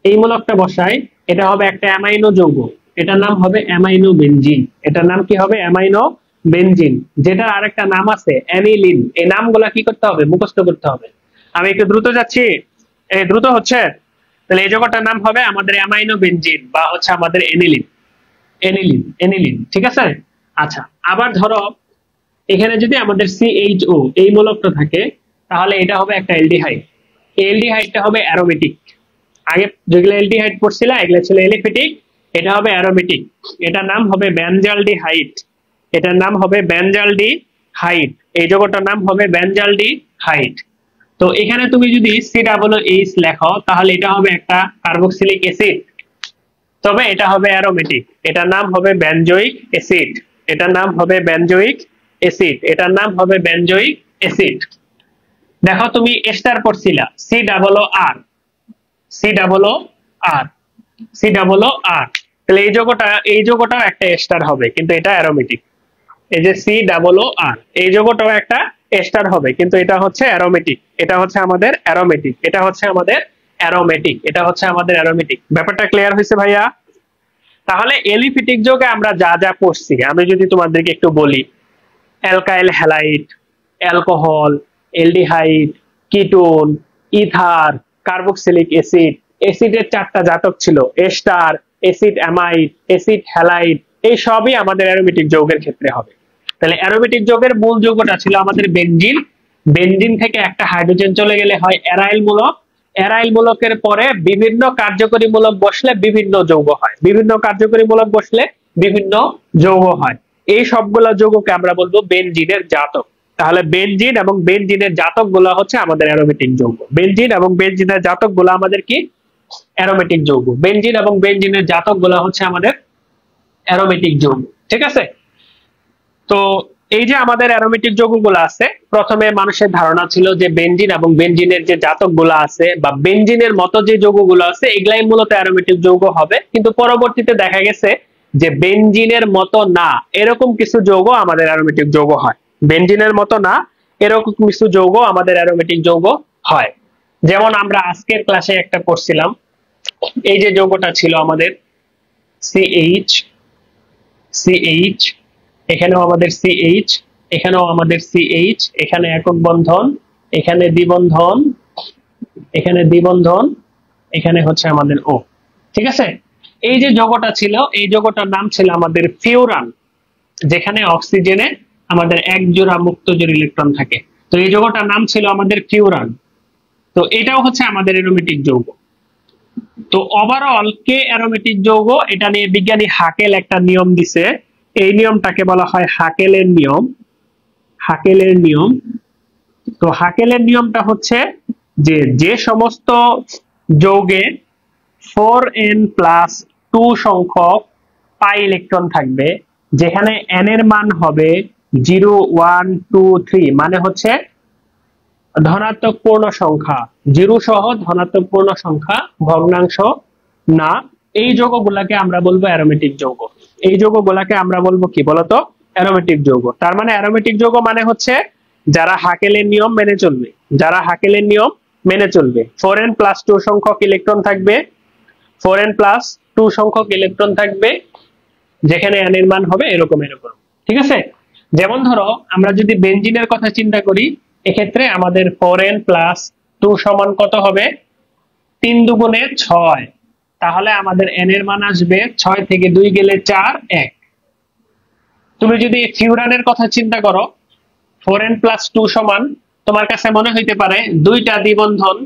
এই মূলকটা বসাই, এটা হবে একটা অ্যামাইনো যৌগ। এটার নাম হবে অ্যামাইনো বেনজিন। এটার নাম কি হবে? Amino benzene. যেটার আরেকটা নাম আছে অ্যানিলিন। এই নামগুলা কি করতে হবে? মুখস্থ করতে হবে। আমি একটু দ্রুত যাচ্ছি, দ্রুত হচ্ছে। তাহলে এই যৌগটার নাম হবে আমাদের অ্যামাইনো বেনজিন বা হচ্ছে আমাদের অ্যানিলিন। Aniline, aniline. ঠিক আছে? আচ্ছা। আবার ধরো এখানে যদি আমাদের CHO এই মূলকটা থাকে, তাহলে এটা হবে একটা অ্যালডিহাইড। অ্যালডিহাইডটা হবে অ্যারোমেটিক। আগে যেগুলো অ্যালডিহাইড পড়ছিলা এগুলো ছিল অ্যালিফেটিক, এটা হবে অ্যারোমেটিক। এটার নাম হবে বেনজালডিহাইড। এটার নাম হবে বেনজালডিহাইড। এই যৌগটার নাম হবে বেনজালডিহাইড। তো এখানে তুমি যদি COOH লেখো, তাহলে এটা হবে একটা কার্বক্সিলিক অ্যাসিড, তবে এটা হবে অ্যারোমেটিক। এটার নাম হবে বেনজোইক অ্যাসিড। এটার নাম হবে বেনজোইক অ্যাসিড। এটার নাম হবে বেনজোইক অ্যাসিড। দেখো তুমি এস্টার পড়ছিলা COOR, COOR, COOR। তাহলে এই যৌগটাও একটা এস্টার হবে, কিন্তু এটা অ্যারোমেটিক। এই যে COOR, এই যৌগটাও একটা এস্টার হবে, কিন্তু এটা হচ্ছে অ্যারোমেটিক। এটা হচ্ছে আমাদের অ্যারোমেটিক। এটা হচ্ছে আমাদের অ্যারোমেটিক। এটা হচ্ছে আমাদের অ্যারোমেটিক। ব্যাপারটা ক্লিয়ার হয়েছে ভাইয়া? তাহলে এলিফিটিক যৌগে আমরা যা যা পড়ছি, আমি যদি তোমাদেরকে একটু বলি, alkyl halide, alcohol, aldehyde, ketone, ether, carboxylic acid. অ্যাসিডের 4টা জাতক ছিল, ester, acid amide, acid halide. এই সবই আমাদের অ্যারোমেটিক যৌগের ক্ষেত্রে হবে। তাহলে অ্যারোমেটিক যৌগের মূল যৌগটা ছিল আমাদের বেনজিন। বেনজিন থেকে একটা হাইড্রোজেন চলে গেলে হয় অ্যারাইল মূলক। অ্যারাইল মূলকের পরে বিভিন্ন কার্যকরী মূলক বসলে বিভিন্ন যৌগ হয়। বিভিন্ন কার্যকরী মূলক বসলে বিভিন্ন যৌগ হয়। এই সবগুলা যৌগকে আমরা বলবো বেনজিনের জাতক। তাহলে বেনজিন এবং বেনজিনের জাতক গুলা হচ্ছে আমাদের অ্যারোমেটিক যৌগ। বেনজিন এবং বেনজিনের জাতক গুলা আমাদের কি? অ্যারোমেটিক যৌগ। বেনজিন এবং বেনজিনের জাতক গুলা হচ্ছে আমাদের অ্যারোমেটিক যৌগ। ঠিক আছে? তো এই যে আমাদের অ্যারোমেটিক যৌগগুলো আছে, প্রথমে মানুষের ধারণা ছিল যে বেনজিন এবং বেনজিনের যে জাতকগুলো আছে বা বেনজিনের মতো যে যৌগগুলো আছে এগুলাই মূলত অ্যারোমেটিক যৌগ হবে, কিন্তু পরবর্তীতে দেখা গেছে যে বেনজিনের মতো না এরকম কিছু যৌগ আমাদের অ্যারোমেটিক যৌগ হয়। বেনজিনের মতো না এরকম কিছু যৌগ আমাদের অ্যারোমেটিক যৌগ হয়। যেমন আমরা আজকের ক্লাসে একটা পড়ছিলাম, এই যে যৌগটা ছিল আমাদের সিএইচ, সিএইচ, এখানেও আমাদের সিএইচ, এখানেও আমাদের সিএইচ, এখানে একক বন্ধন, এখানে দ্বিবন্ধন, এখানে দ্বিবন্ধন, এখানে হচ্ছে আমাদের ও। ঠিক আছে, এই যে যৌগটা ছিল এই যৌগটার নাম ছিল আমাদের ফিউরান, যেখানে অক্সিজেনে আমাদের এক জোড়া মুক্ত জোড় ইলেকট্রন থাকে। তো এই যৌগটার নাম ছিল আমাদের ফিউরান। তো এটাও হচ্ছে আমাদের অ্যারোমেটিক যৌগ। তো ওভারঅল কে অ্যারোমেটিক যৌগ, এটা নিয়ে বিজ্ঞানী হাকেল একটা নিয়ম দিছে, এই নিয়মটাকে বলা হয় হাকেলের নিয়ম। হাকেলের নিয়ম। তো হাকেলের নিয়মটা হচ্ছে যে যে সমস্ত যৌগে 4n+2 সংখ্যক পাই ইলেকট্রন থাকবে, যেখানে n এর মান হবে 0 1 2 3, মানে হচ্ছে ধনাত্মক পূর্ণ সংখ্যা, 0 সহ ধনাত্মক পূর্ণ সংখ্যা, ভগ্নাংশ না, এই যৌগগুলোকে আমরা বলবো অ্যারোমেটিক যৌগ। এই যৌগগুলোকে আমরা বলবো কি বলতো? অ্যারোমেটিক যৌগ। তার মানে অ্যারোমেটিক যৌগ মানে হচ্ছে যারা হাকেলের নিয়ম মেনে চলবে, যারা হাকেলের নিয়ম মেনে চলবে। 4n+2 সংখ্যক ইলেকট্রন থাকবে, 4n+2 সংখ্যক ইলেকট্রন থাকবে, যেখানে n এর মান হবে এরকম এরকম। ঠিক আছে, যেমন ধরো আমরা যদি বেনজিনের কথা চিন্তা করি, এক্ষেত্রে আমাদের 4n+2 সমান কত হবে? 3 দুগুণে 6, তাহলে আমাদের n এর মান আসবে 6 থেকে 2 গেলে 4 1। তুমি যদি ফিউরানের কথা চিন্তা করো, 4n+2 সমান, তোমার কাছে মনে হইতে পারে দুইটা দ্বিবন্ধন,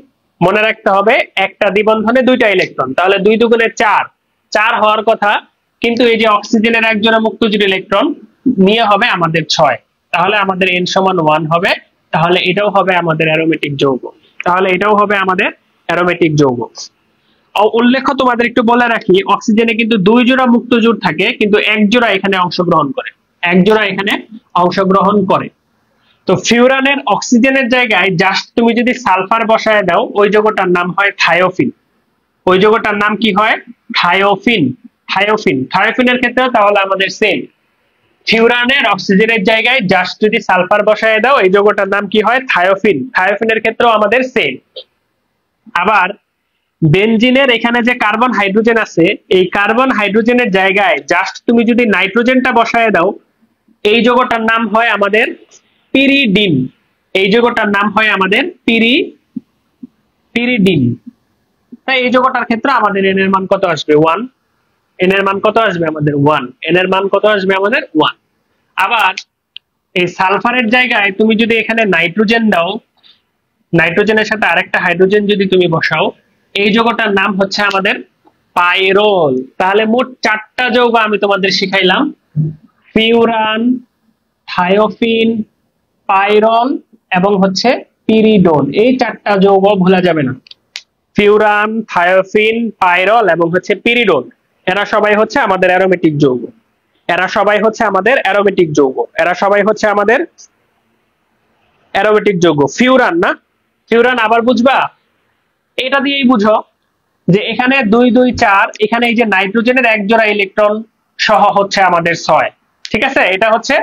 মনে রাখতে হবে একটা দ্বিবন্ধনে দুইটা ইলেকট্রন, তাহলে 2 দুগুণে 4, 4 হওয়ার কথা, কিন্তু এই যে অক্সিজেনের এক জোড়া মুক্ত জোড় ইলেকট্রন নিয়ে হবে আমাদের 6, তাহলে আমাদের n সমান 1 হবে, তাহলে এটাও হবে আমাদের অ্যারোমেটিক যৌগ। তাহলে এটাও হবে আমাদের অ্যারোমেটিক যৌগ। উল্লেখ্য তোমাদের একটু বলে রাখি, অক্সিজেনে কিন্তু 2 জোড়া মুক্ত জোড় থাকে, কিন্তু এক জোড়া এখানে অংশগ্রহণ করে, এক জোড়া এখানে অংশগ্রহণ করে। তো ফিউরানের অক্সিজেনের জায়গায় জাস্ট তুমি যদি সালফার বসায় দাও, ওই যৌগটার নাম হয় থায়োফিন। ওই যৌগটার নাম কি হয়? থায়োফিন। থায়োফিন। থায়োফিনের ক্ষেত্রে তাহলে আমাদের সেম, ফিউরানের অক্সিজেনের জায়গায় জাস্ট যদি সালফার বসায় দাও, এই যৌগটার নাম কি হয়? থায়োফিন। থায়োফিনের ক্ষেত্রেও আমাদের সেম। আবার বেনজিনের এখানে যে কার্বন হাইড্রোজেন আছে, এই কার্বন হাইড্রোজেনের জায়গায় জাস্ট তুমি যদি নাইট্রোজেনটা বসায় দাও, এই যৌগটার নাম হয় আমাদের পিরিডিন। এই যৌগটার নাম হয় আমাদের পিরিডিন। তাই এই যৌগটার ক্ষেত্রে আমাদের n এর মান কত আসবে? 1। n এর মান কত আসবে আমাদের? 1। n এর মান কত আসবে আমাদের? 1। আবার এই সালফারের জায়গায় তুমি যদি এখানে নাইট্রোজেন দাও, নাইট্রোজেনের সাথে আরেকটা হাইড্রোজেন যদি তুমি বসাও, এই যৌগটার নাম হচ্ছে আমাদের পাইরোল। তাহলে মোট 4টা যৌগ আমি তোমাদের শিখাইলাম, ফিউরান, থায়োফিন, পাইরল এবং হচ্ছে পিরিডোন। এই 4টা যৌগ ভোলা যাবে না, ফিউরান, থায়োফিন, পাইরল এবং হচ্ছে পিরিডোন। এরা সবাই হচ্ছে আমাদের অ্যারোমেটিক যৌগ। এরা সবাই হচ্ছে আমাদের অ্যারোমেটিক যৌগ। এরা সবাই হচ্ছে আমাদের অ্যারোমেটিক যৌগ। ফিউরান না, ফিউরান আবার বুঝবা, এটা দিয়েই বুঝো যে এখানে 2 2 4, এখানে এই যে নাইট্রোজেনের এক জোড়া ইলেকট্রন সহ হচ্ছে আমাদের 6। ঠিক আছে, এটা হচ্ছে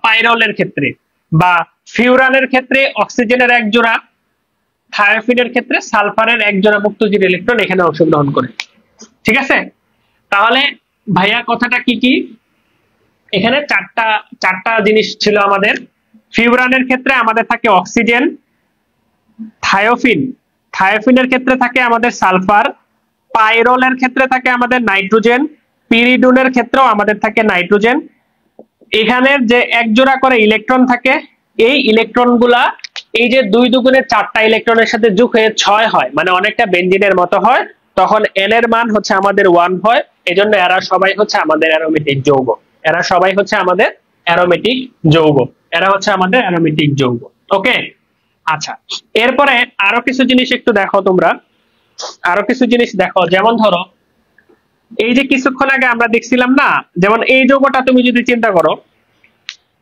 পাইরলের ক্ষেত্রে, বা ফিউরানের ক্ষেত্রে অক্সিজেনের এক জোড়া, থায়োফিনের ক্ষেত্রে সালফারের এক জোড়া মুক্ত জোড় ইলেকট্রন এখানে অংশগ্রহণ করে। ঠিক আছে, তাহলে ভাইয়া কথাটা কি কি? এখানে চারটা জিনিস ছিল আমাদের। ফিউরানের ক্ষেত্রে আমাদের থাকে অক্সিজেন, থায়োফিন, থায়োফিনের ক্ষেত্রে থাকে আমাদের সালফার, পাইরলের ক্ষেত্রে থাকে আমাদের নাইট্রোজেন, পিরিডোনের ক্ষেত্রেও আমাদের থাকে নাইট্রোজেন। এখানের যে এক জোড়া করে ইলেকট্রন থাকে, এই ইলেকট্রন গুলা এই যে 2 দুগুণে 4টা ইলেকট্রনের সাথে যোগ হয়ে 6 হয়, মানে অনেকটা বেনজিনের মতো হয়, তখন n এর মান হচ্ছে আমাদের 1 হয়। এজন্য এরা সবাই হচ্ছে আমাদের অ্যারোমেটিক যৌগ। এরা সবাই হচ্ছে আমাদের অ্যারোমেটিক যৌগ। এরা হচ্ছে আমাদের অ্যারোমেটিক যৌগ। ওকে, আচ্ছা, এরপরে আরো কিছু জিনিস একটু দেখো তোমরা, আরো কিছু জিনিস দেখো। যেমন ধরো এই যে কিছুক্ষণ আগে আমরা দেখছিলাম না, যেমন এই যৌগটা তুমি যদি চিন্তা করো,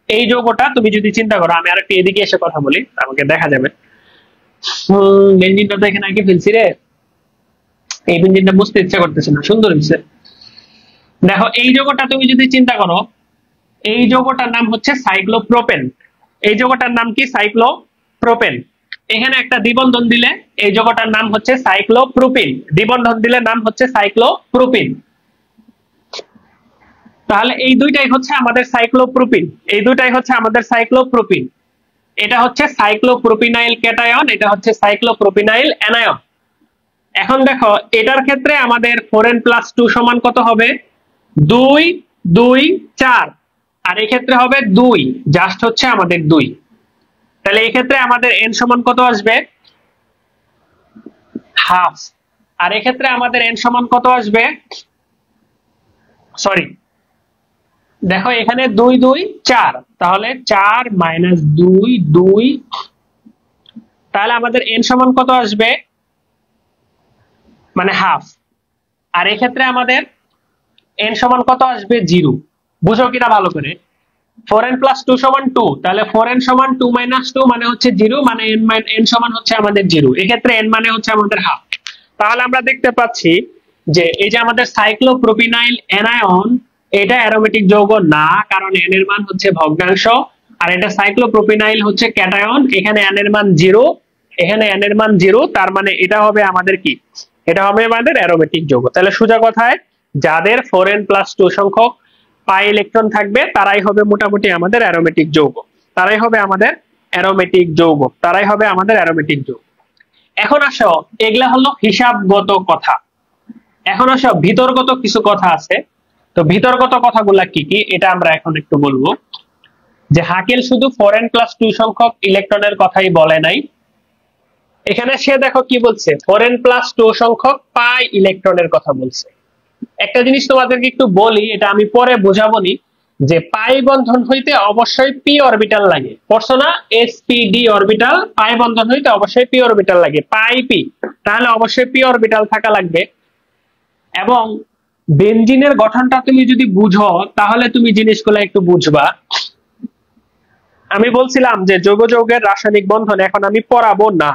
এই যৌগটা তুমি যদি চিন্তা করো, আমি আরেকটু এদিকে এসে কথা বলি, আমাকে দেখা যাবে। বেঞ্জিনটা তো এখানে আগে ফেলছি রে, এই বেঞ্জিনটা বুঝতে ইচ্ছা করতেছে না, সুন্দর হয়েছে। দেখো এই যৌগটা তুমি যদি চিন্তা করো, এই যৌগটার নাম হচ্ছে সাইক্লোপ্রোপেন। এই যৌগটার নাম কি? সাইক্লোপ্রোপেন। এখানে একটা দ্বিবন্ধন দিলে এই যৌগটার নাম হচ্ছে সাইক্লোপ্রোপিন, দ্বিবন্ধন দিলে নাম হচ্ছে সাইক্লোপ্রোপিন। তাহলে এই দুইটাই হচ্ছে আমাদের সাইক্লোপ্রোপিন, এই দুইটাই হচ্ছে আমাদের সাইক্লোপ্রোপিন। এটা হচ্ছে সাইক্লোপ্রোপিনাইল ক্যাটায়ন, এটা হচ্ছে সাইক্লোপ্রোপিনাইল অ্যানায়ন। এখন দেখো এটার ক্ষেত্রে আমাদের 4n+2 সমান কত হবে? 2 2 4। আর এই ক্ষেত্রে হবে 2, জাস্ট হচ্ছে আমাদের 2। তাহলে এই ক্ষেত্রে আমাদের n সমান কত আসবে? হাফ। আর এই ক্ষেত্রে আমাদের n সমান কত আসবে? সরি, দেখো এখানে 2 2 4, তাহলে 4 - 2 2, তাহলে আমাদের n সমান কত আসবে? মানে হাফ। আর এই ক্ষেত্রে আমাদের n সমান কত আসবে? 0। বুঝো কিনা ভালো করে? 4n+2 সমান 2, তাহলে 4n সমান 2 - 2 মানে হচ্ছে 0, মানে n সমান হচ্ছে আমাদের 0। এক্ষেত্রে n মানে হচ্ছে আমাদের হাফ। তাহলে আমরা দেখতে পাচ্ছি যে এই যে আমাদের সাইক্লোপ্রোপিনাইল অ্যানায়ন, এটা অ্যারোমেটিক যৌগ না, কারণ n এর মান হচ্ছে ভগ্নাংশ। আর এটা সাইক্লোপ্রোপিনাইল হচ্ছে ক্যাটায়ন, এখানে n এর মান 0, এখানে n এর মান 0, তার মানে এটা হবে আমাদের কি? এটা হবে আমাদের অ্যারোমেটিক যৌগ। তাহলে সোজা কথায় যাদের 4n+2 সংখ্যক পাই ইলেকট্রন থাকবে তারাই হবে মোটামুটি আমাদের অ্যারোমেটিক যৌগ, তারাই হবে আমাদের অ্যারোমেটিক যৌগ, তারাই হবে আমাদের অ্যারোমেটিক যৌগ। এখন আসো, এগুলা হলো হিসাবগত কথা। এখন আসো ভিতরগত কিছু কথা আছে। তো ভিতরগত কথাগুলা কি কি এটা আমরা এখন একটু বলবো। যে হাকেল শুধু 4n+2 সংখ্যক ইলেকট্রনের কথাই বলে নাই, এখানে সে দেখো কি বলছে, 4n+2 সংখ্যক পাই ইলেকট্রনের কথা বলছে। একটা জিনিস তোমাদেরকে একটু বলি, এটা আমি পরে বোঝাবনি, যে পাই বন্ধন হইতে অবশ্যই পি অরবিটাল লাগে। পড়ছো না? sp_d অরবিটাল, পাই বন্ধন হইতে অবশ্যই পি অরবিটাল লাগে, পাই পি, তাহলে অবশ্যই পি অরবিটাল থাকা লাগবে। এবং বেনজিনের গঠনটা তুমি যদি বুঝো তাহলে তুমি জিনিসগুলো একটু বুঝবা। আমি বলছিলাম যে যৌগ যৌগের রাসায়নিক বন্ধন এখন আমি পড়াবো না,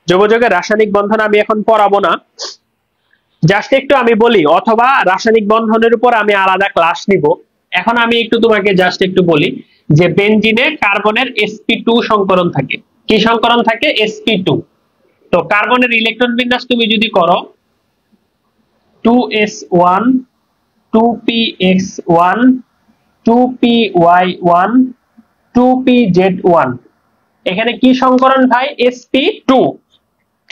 যৌগ যৌগের রাসায়নিক বন্ধন আমি এখন পড়াবো না, জাস্ট একটু আমি বলি, অথবা রাসায়নিক বন্ধনের উপর আমি আলাদা ক্লাস নিব। এখন আমি একটু তোমাকে জাস্ট একটু বলি যে বেনজিনে কার্বনের sp2 সংকরণ থাকে। কি সংকরণ থাকে? sp2। তো কার্বনের ইলেকট্রন বিন্যাস তুমি যদি করো 2s1 2px1 2py1 2pz1, এখানে কি সংকরণ ভাই? sp2।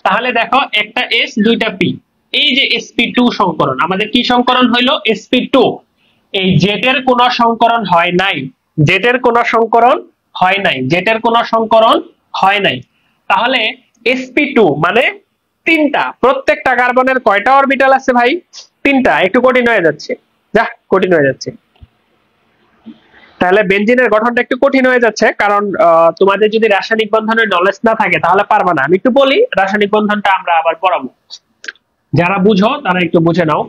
তাহলে দেখো একটা s দুইটা p, এই যে sp2 সংকরণ, আমাদের কি সংকরণ হইলো? sp2। এই জেটের কোন সংকরণ হয় নাই, জেটের কোন সংকরণ হয় নাই, জেটের কোন সংকরণ হয় নাই। তাহলে sp2 মানে তিনটা। প্রত্যেকটা কার্বনের কয়টা অরবিটাল আছে ভাই? তিনটা। একটু কঠিন হয়ে যাচ্ছে, যা কঠিন হয়ে যাচ্ছে। তাহলে বেনজিনের গঠনটা একটু কঠিন হয়ে যাচ্ছে, কারণ তোমাদের যদি রাসায়নিক বন্ধনের নলেজ না থাকে তাহলে পারবা না। আমি একটু বলি, রাসায়নিক বন্ধনটা আমরা আবার পড়াবো, যারা বুঝো তারা একটু বুঝে নাও।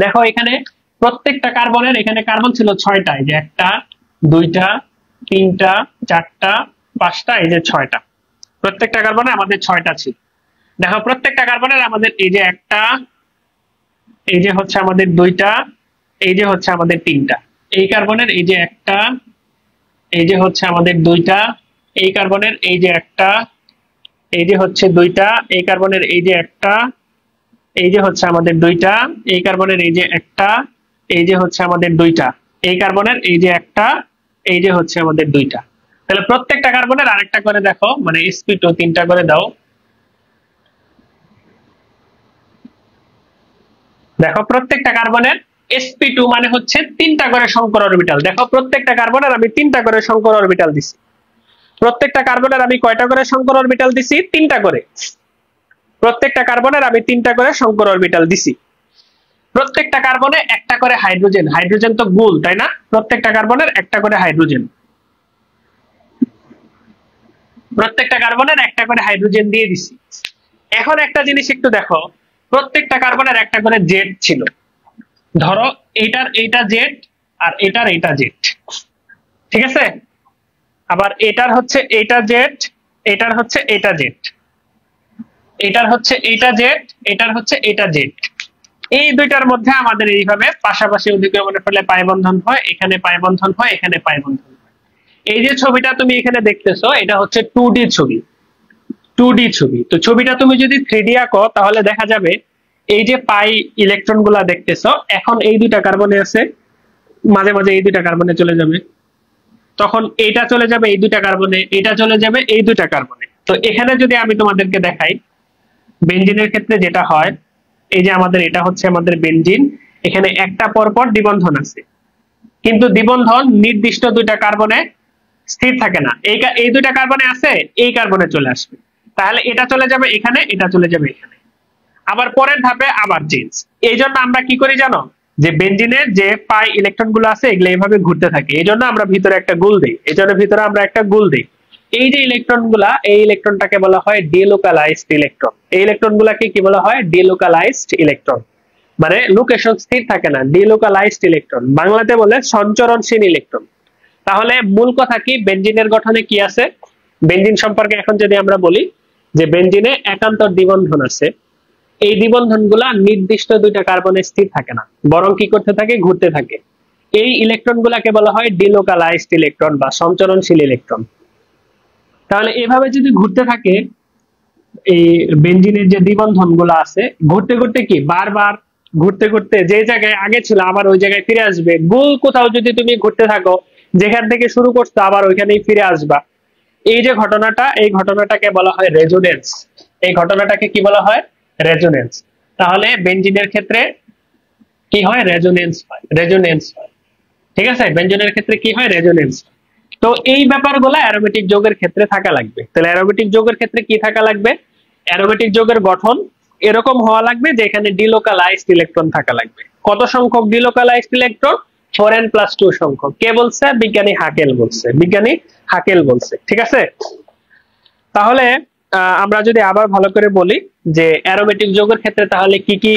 দেখো এখানে প্রত্যেকটা কার্বনের, এখানে কার্বন ছিল 6টা, এই যে 1টা 2টা 3টা 4টা 5টা, এই যে 6টা। প্রত্যেকটা কার্বনে আমাদের 6টা ছিল। দেখো প্রত্যেকটা কার্বনের আমাদের এই যে 1টা, এই যে হচ্ছে আমাদের 2টা, এই যে হচ্ছে আমাদের 3টা। এই কার্বনের এই যে 1টা, এই যে হচ্ছে আমাদের 2টা, এই কার্বনের এই যে 1টা, এই যে হচ্ছে 2টা, এই কার্বনের এই যে 1টা, এই যে হচ্ছে আমাদের 2টা, এই কার্বনের এই যে 1টা, এই যে হচ্ছে আমাদের 2টা, এই কার্বনের এই যে 1টা, এই যে হচ্ছে আমাদের 2টা। তাহলে প্রত্যেকটা কার্বনের আরেকটা করে দেখো, মানে sp2 3টা করে দাও। দেখো প্রত্যেকটা কার্বনের sp2 মানে হচ্ছে 3টা করে সংকর অরবিটাল। দেখো প্রত্যেকটা কার্বনের আমি 3টা করে সংকর অরবিটাল দিছি। প্রত্যেকটা কার্বনের আমি কয়টা করে সংকর অরবিটাল দিছি? 3টা করে। প্রত্যেকটা কার্বনের আমি 3টা করে সংকর অরবিটাল দিছি। প্রত্যেকটা কার্বনে একটা করে হাইড্রোজেন, হাইড্রোজেন তো গুল তাই না? প্রত্যেকটা কার্বনের একটা করে হাইড্রোজেন, প্রত্যেকটা কার্বনের একটা করে হাইড্রোজেন দিয়ে দিছি। এখন একটা জিনিস একটু দেখো, প্রত্যেকটা কার্বনের একটা করে জেড ছিল, ধরো এটার এইটা জেড আর এটার এইটা জেড, ঠিক আছে? আবার এটার হচ্ছে এইটা জেড, এটার হচ্ছে এইটা জেড, এটার হচ্ছে এইটা জেড, এটার হচ্ছে এইটা জেড। এই দুইটার মধ্যে আমাদের এইভাবে পাশাপাশি অধিক্রমণের ফলে পাই বন্ধন হয়, এখানে পাই বন্ধন হয়, এখানে পাই বন্ধন হয়। এই যে ছবিটা তুমি এখানে দেখতেছো এটা হচ্ছে 2D ছবি, 2D ছবি। তো ছবিটা তুমি যদি 3D আঁকো তাহলে দেখা যাবে এই যে পাই ইলেকট্রন গুলা দেখতেছো, এখন এই দুইটা কার্বনে আছে, মাঝে মাঝে এই দুইটা কার্বনে চলে যাবে, তখন এইটা চলে যাবে এই দুইটা কার্বনে, এটা চলে যাবে এই দুইটা কার্বনে। তো এখানে যদি আমি তোমাদেরকে দেখাই বেনজিনের ক্ষেত্রে যেটা হয়, এই যে আমাদের এটা হচ্ছে আমাদের বেনজিন, এখানে একটা পরপর দ্বিবন্ধন আছে, কিন্তু দ্বিবন্ধন নির্দিষ্ট দুইটা কার্বনে স্থির থাকে না। এই দুইটা কার্বনে আছে, এই কার্বনে চলে আসবে, তাহলে এটা চলে যাবে এখানে, এটা চলে যাবে এখানে, আবার পরের ধাপে আবার চেঞ্জ। এই জন্য আমরা কি করি জানো, যে বেনজিনের যে পাই ইলেকট্রন গুলো আছে এগুলো এইভাবে ঘুরতে থাকে, এই জন্য আমরা ভিতরে একটা গোল দিই, এই জন্য ভিতরে আমরা একটা গোল দিই। এই যে ইলেকট্রন গুলা, এই ইলেকট্রনটাকে বলা হয় ডিলোকালাইজড ইলেকট্রন। এই ইলেকট্রন গুলাকে কি বলা হয়? ডিলোকালাইজড ইলেকট্রন, মানে লোকেশন স্থির থাকে না, ডিলোকালাইজড ইলেকট্রন, বাংলাতে বলে সঞ্চরণশীল ইলেকট্রন। তাহলে মূল কথা কি, বেনজিনের গঠনে কি আছে? বেনজিন সম্পর্কে এখন যদি আমরা বলি যে বেনজিনে একান্তর দ্বিবন্ধন আছে, এই দ্বিবন্ধন গুলা নির্দিষ্ট দুইটা কার্বনে স্থির থাকে না, বরং কি করতে থাকে? ঘুরতে থাকে। এই ইলেকট্রন গুলাকে বলা হয় ডিলোকালাইজড ইলেকট্রন বা সঞ্চরণশীল ইলেকট্রন। তাহলে এভাবে যদি ঘুরতে থাকে, এই বেনজিনের যে দ্বিবন্ধন গুলা আছে ঘুরতে ঘুরতে কি বারবার ঘুরতে ঘুরতে যে জায়গায় আগে ছিল আবার ওই জায়গায় ফিরে আসবে। গোল কোথাও যদি তুমি ঘুরতে থাকো, যেখান থেকে শুরু করছো আবার ওইখানেই ফিরে আসবা। এই যে ঘটনাটা, এই ঘটনাটাকে বলা হয় রেজোনেন্স। এই ঘটনাটাকে কি বলা হয়? রেজোনেন্স। তাহলে বেনজিনের ক্ষেত্রে কি হয়? রেজোনেন্স হয়, রেজোনেন্স হয়, ঠিক আছে? বেনজিনের ক্ষেত্রে কি হয়? রেজোনেন্স। তো এই ব্যাপারগুলো অ্যারোমেটিক যৌগের ক্ষেত্রে থাকা লাগবে। তাহলে অ্যারোমেটিক যৌগের ক্ষেত্রে কি থাকা লাগবে? অ্যারোমেটিক যৌগের গঠন এরকম হওয়া লাগবে যে এখানে ডিলোকালাইজড ইলেকট্রন থাকা লাগবে। কত সংখ্যক ডিলোকালাইজড ইলেকট্রন? 4n+2 সংখ্যক। কে বলছে? বিজ্ঞানী হাকেল বলছে, বিজ্ঞানী হাকেল বলছে, ঠিক আছে? তাহলে আমরা যদি আবার ভালো করে বলি যে অ্যারোমেটিক যৌগের ক্ষেত্রে তাহলে কি কি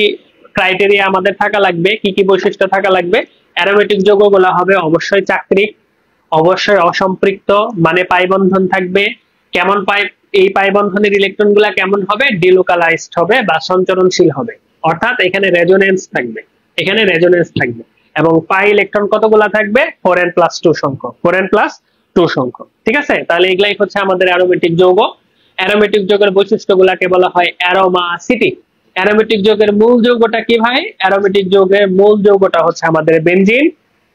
ক্রাইটেরিয়া আমাদের থাকা লাগবে, কি কি বৈশিষ্ট্য থাকা লাগবে? অ্যারোমেটিক যৌগগুলো হবে অবশ্যই চাক্রিক, অবশ্যই অসম্পৃক্ত, মানে পাই বন্ধন থাকবে। কেমন পাই? এই পাই বন্ধনের ইলেকট্রন গুলা কেমন হবে? ডিলোকালাইজড হবে বা সঞ্চরণশীল হবে, অর্থাৎ এখানে রেজোনেন্স থাকবে, এখানে রেজোনেন্স থাকবে। এবং পাই ইলেকট্রন কতগুলা থাকবে? 4n+2 সংখ্যক, 4n+2 সংখ্যক, ঠিক আছে? তাহলে এগুলাই হচ্ছে আমাদের অ্যারোমেটিক যৌগ। অ্যারোমেটিক যৌগের বৈশিষ্ট্যগুলোকে বলা হয় অ্যারোমাসিটি। অ্যারোমেটিক যৌগের মূল যৌগটা কি ভাই? অ্যারোমেটিক যৌগের মূল যৌগটা হচ্ছে আমাদের বেনজিন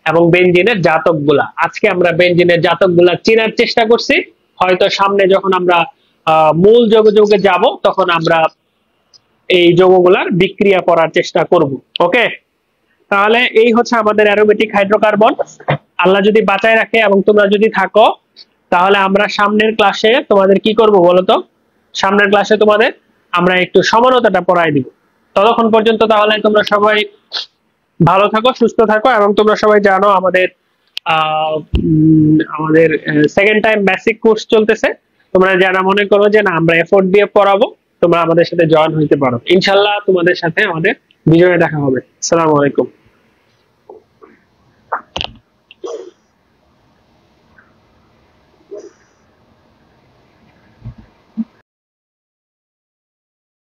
এবং বেনজিনের জাতকগুলা। আজকে আমরা বেনজিনের জাতকগুলা চেনার চেষ্টা করছি, হয়তো সামনে যখন আমরা মূল যৌগে যাব তখন আমরা এই যৌগগুলার বিক্রিয়া করার চেষ্টা করব। ওকে, তাহলে এই হচ্ছে আমাদের অ্যারোমেটিক হাইড্রোকার্বন। আল্লাহ যদি বাঁচায় রাখে এবং তোমরা যদি থাকো, তাহলে আমরা সামনের ক্লাসে তোমাদের কি করব বলতো? সামনের ক্লাসে তোমাদের আমরা একটু সমানতাটা পড়াই দিব। ততক্ষণ পর্যন্ত তাহলে তোমরা সবাই ভালো থাকো, সুস্থ থাকো, এবং তোমরা সবাই জানো আমাদের আমাদের সেকেন্ড টাইম বেসিক কোর্স চলতেছে। তোমরা যারা মনে করো যে না আমরা এফোর্ট দিয়ে পড়াবো, তোমরা আমাদের সাথে জয়েন হইতে পারো। ইনশাল্লাহ তোমাদের সাথে আমাদের ভিডিওতে দেখা হবে। আসসালামু আলাইকুম।